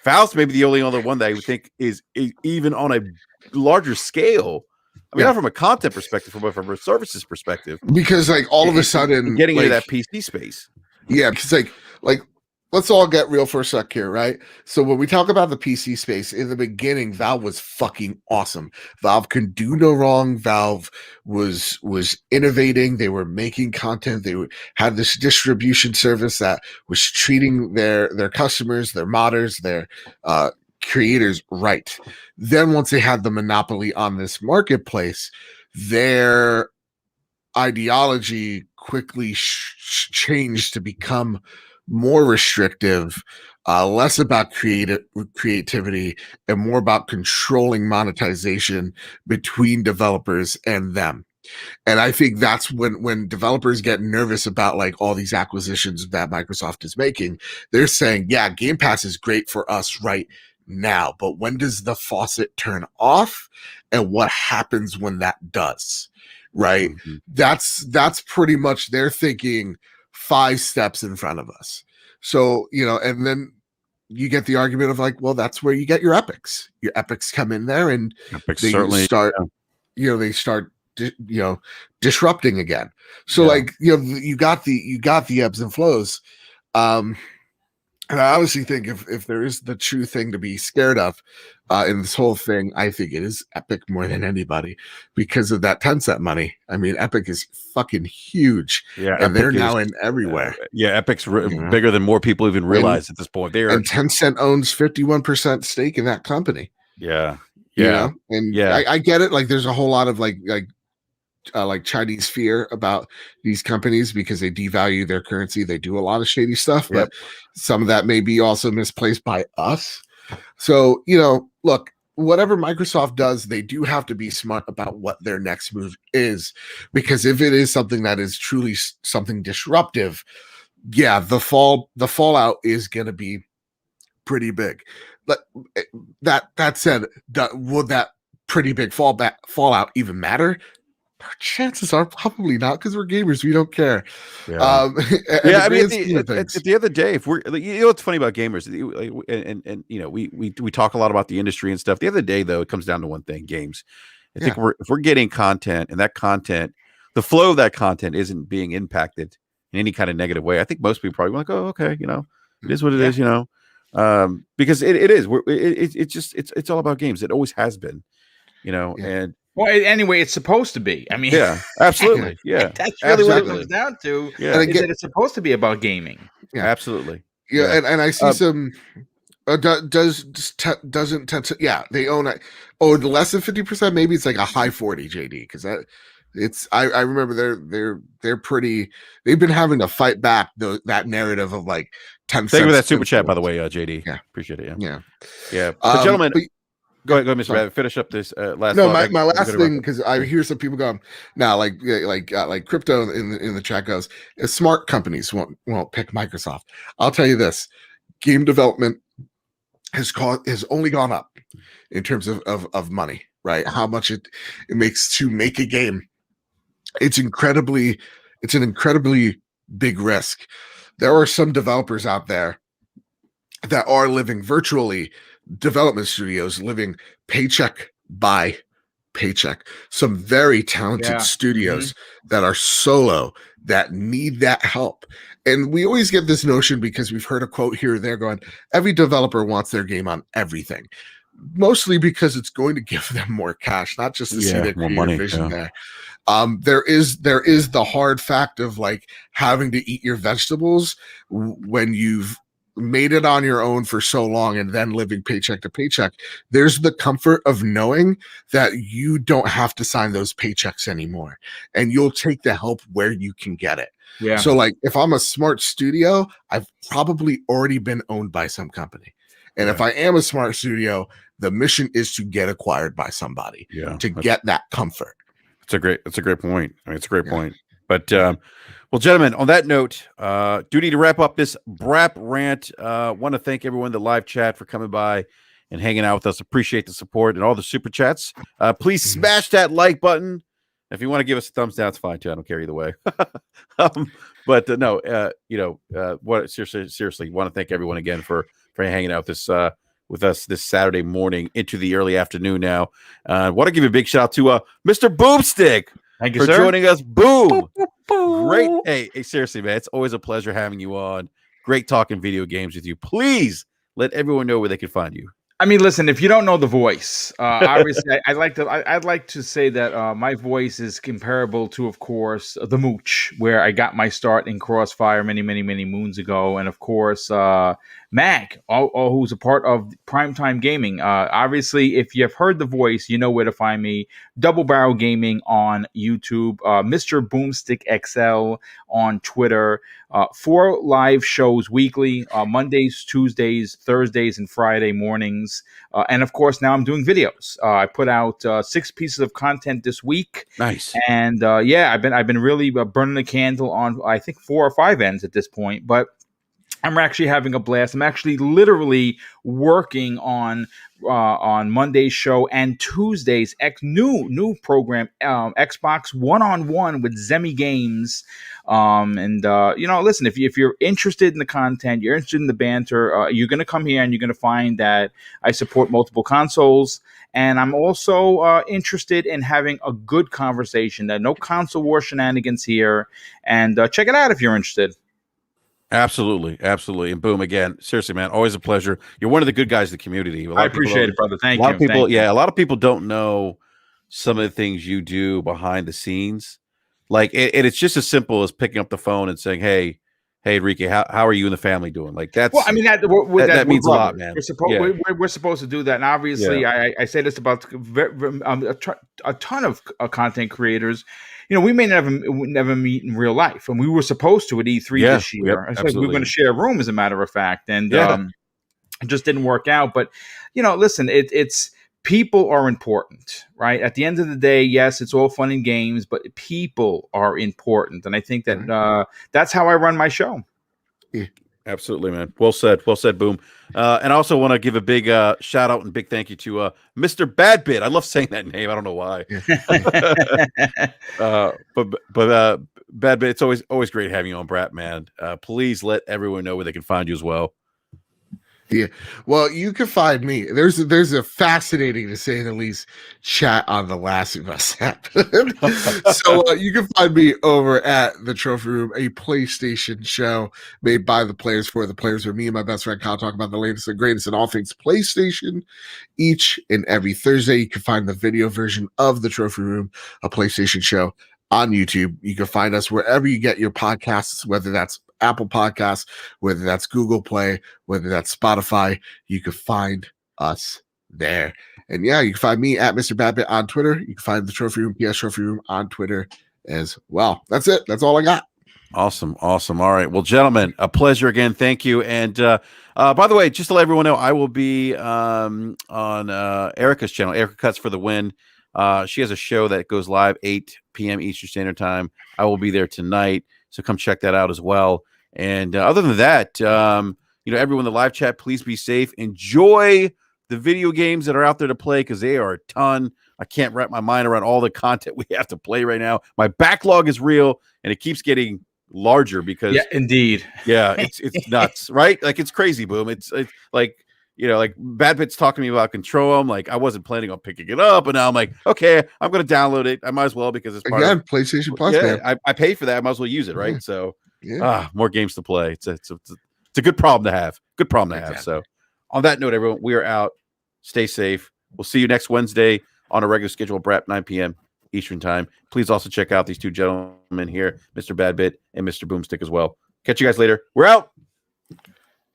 Valve's maybe the only other one that I would think is even on a larger scale. I mean, not from a content perspective, but from a services perspective. Because like all of a sudden getting into that PC space. Yeah, because like let's all get real for a sec here, right? So when we talk about the PC space, in the beginning, Valve was fucking awesome. Valve can do no wrong. Valve was innovating. They were making content. They had this distribution service that was treating their customers, their modders, their creators right. Then once they had the monopoly on this marketplace, their ideology quickly changed to become more restrictive, less about creativity, and more about controlling monetization between developers and them. And I think that's when developers get nervous about like all these acquisitions that Microsoft is making, they're saying, yeah, Game Pass is great for us right now, but when does the faucet turn off, and what happens when that does? Right? Mm-hmm. That's pretty much their thinking 5 steps in front of us. So, and then you get the argument of like, well, that's where you get your epics. Your epics come in there and they start disrupting again. So like, you got the ebbs and flows. And I honestly think if there is the true thing to be scared of in this whole thing, I think it is Epic more than anybody because of that Tencent money. I mean, Epic is fucking huge, and Epic they're now in everywhere. Epic's bigger than more people even realize at this point. And Tencent owns 51% stake in that company. Yeah, You know, and I get it. Like, there's a whole lot of like Chinese fear about these companies because they devalue their currency. They do a lot of shady stuff, but some of that may be also misplaced by us. So, you know, look, whatever Microsoft does, they do have to be smart about what their next move is, because if it is something that is truly something disruptive, yeah, the fallout is going to be pretty big. But that said, would that pretty big fallout even matter? Chances are probably not, because we're gamers. We don't care. Yeah. I mean, at the other day, if we're, you know, what's funny about gamers, and you know, we talk a lot about the industry and stuff. The other day, though, it comes down to one thing: games. I think if we're getting content, and that content, the flow of that content isn't being impacted in any kind of negative way, I think most people probably like, oh, okay, you know, it is what it is, you know, because it is. It's all about games. It always has been, you know, and. Well, anyway, it's supposed to be. I mean, yeah, absolutely. Yeah, that's really what it comes down to. Yeah, is that it's supposed to be about gaming. Yeah, absolutely. Yeah, and I see some doesn't tend to. Yeah, they own it. Oh, less than 50%. Maybe it's like a high 40, JD, because that it's. I remember they're pretty. They've been having to fight back that narrative of like 10. Thank you for that super chat, by the way, JD. Yeah, appreciate it. Yeah. But gentlemen. Go ahead, Mr. Rabbit. Finish up this last. No, my last thing, because I hear some people going now, like crypto in the chat goes, smart companies won't pick Microsoft. I'll tell you this: game development has only gone up in terms of money, right? How much it makes to make a game. It's an incredibly big risk. There are some developers out there that are living virtually. Development studios living paycheck by paycheck. Some very talented studios that are solo that need that help. And we always get this notion, because we've heard a quote here or there going, every developer wants their game on everything. Mostly because it's going to give them more cash, not just to see their creative vision there. There is the hard fact of like having to eat your vegetables when you've made it on your own for so long and then living paycheck to paycheck. There's the comfort of knowing that you don't have to sign those paychecks anymore, and you'll take the help where you can get it. Yeah. So like, if I'm a smart studio, I've probably already been owned by some company. And if I am a smart studio, the mission is to get acquired by somebody to get that comfort. It's a great point. I mean, it's a great point. But well, gentlemen, on that note, do need to wrap up this BRAP rant. Want to thank everyone in the live chat for coming by and hanging out with us. Appreciate the support and all the super chats. Please smash that like button. If you want to give us a thumbs down, it's fine too. I don't care either way. But no, what seriously, want to thank everyone again for hanging out with us this Saturday morning into the early afternoon. Now, want to give a big shout out to Mr. Boomstick. Thank you, for sir. joining us. Boom. Great. Hey, seriously, man. It's always a pleasure having you on. Great talking video games with you. Please let everyone know where they can find you. I mean, listen, if you don't know the voice, obviously I'd like to say that my voice is comparable to, of course, the Mooch, where I got my start in Crossfire many moons ago. And of course, Mag, who's a part of Primetime Gaming. Obviously, if you've heard the voice, you know where to find me. Double Barrel Gaming on YouTube, Mr. Boomstick XL on Twitter. 4 live shows weekly, Mondays, Tuesdays, Thursdays, and Friday mornings. And of course, now I'm doing videos. I put out 6 pieces of content this week. Nice. And I've been really burning the candle on, I think, 4 or 5 ends at this point. But I'm actually having a blast. I'm actually literally working on Monday's show and Tuesday's new program, Xbox One-on-One with Zemi Games. Listen, if you're interested in the content, you're interested in the banter, you're going to come here and you're going to find that I support multiple consoles. And I'm also interested in having a good conversation. No console war shenanigans here. And check it out if you're interested. Absolutely. And boom, again, seriously, man, always a pleasure. You're one of the good guys in the community. I appreciate it, brother. Thank you. A lot of people don't know some of the things you do behind the scenes. Like, and it's just as simple as picking up the phone and saying, hey, hey, Enrique, how are you and the family doing? Like that's well, I mean that means a lot, man. We're supposed to do that, and obviously, I say this about a ton of content creators. We may never meet in real life, and we were supposed to at E3 this year. Yep, we were going to share a room, as a matter of fact, and it just didn't work out. But listen, it's people are important, right? At the end of the day, yes, it's all fun and games, but people are important, and I think that that's how I run my show. Yeah. Absolutely, man. Well said, Boom. And I also want to give a big shout out and big thank you to Mr. Badbit. I love saying that name. I don't know why. But Badbit, it's always great having you on, BRAP, man. Please let everyone know where they can find you as well. Yeah, well, you can find me. There's a fascinating, to say the least, chat on The Last of Us app. So you can find me over at the Trophy Room, a PlayStation show made by the players for the players, where me and my best friend Kyle talk about the latest and greatest in all things PlayStation each and every Thursday. You can find the video version of the Trophy Room, a PlayStation show, on YouTube. You can find us wherever you get your podcasts, whether that's Apple Podcasts, whether that's Google Play, whether that's Spotify. You can find us there. And yeah, you can find me at Mr. Badbit on Twitter. You can find the Trophy Room, PS Trophy Room, on Twitter as well. That's it. That's all I got. Awesome. All right. Well, gentlemen, a pleasure again. Thank you. And by the way, just to let everyone know, I will be on Erica's channel, Erica Cuts for the Win. She has a show that goes live 8 p.m. Eastern Standard Time. I will be there tonight, so come check that out as well. And other than that, everyone in the live chat, please be safe. Enjoy the video games that are out there to play, because they are a ton. I can't wrap my mind around all the content we have to play right now. My backlog is real, and it keeps getting larger because indeed. It's nuts, right? Like, it's crazy, Boom. It's like, like Badbit's talking to me about Control. I'm like, I wasn't planning on picking it up, and now I'm like, okay, I'm going to download it. I might as well, because it's part of PlayStation Plus. Yeah, I pay for that. I might as well use it, right? So, more games to play. It's a good problem to have. Good problem to have. So, on that note, everyone, we are out. Stay safe. We'll see you next Wednesday on a regular schedule, BRAP, 9 p.m. Eastern Time. Please also check out these two gentlemen here, Mr. Badbit and Mr. Boomstick as well. Catch you guys later. We're out.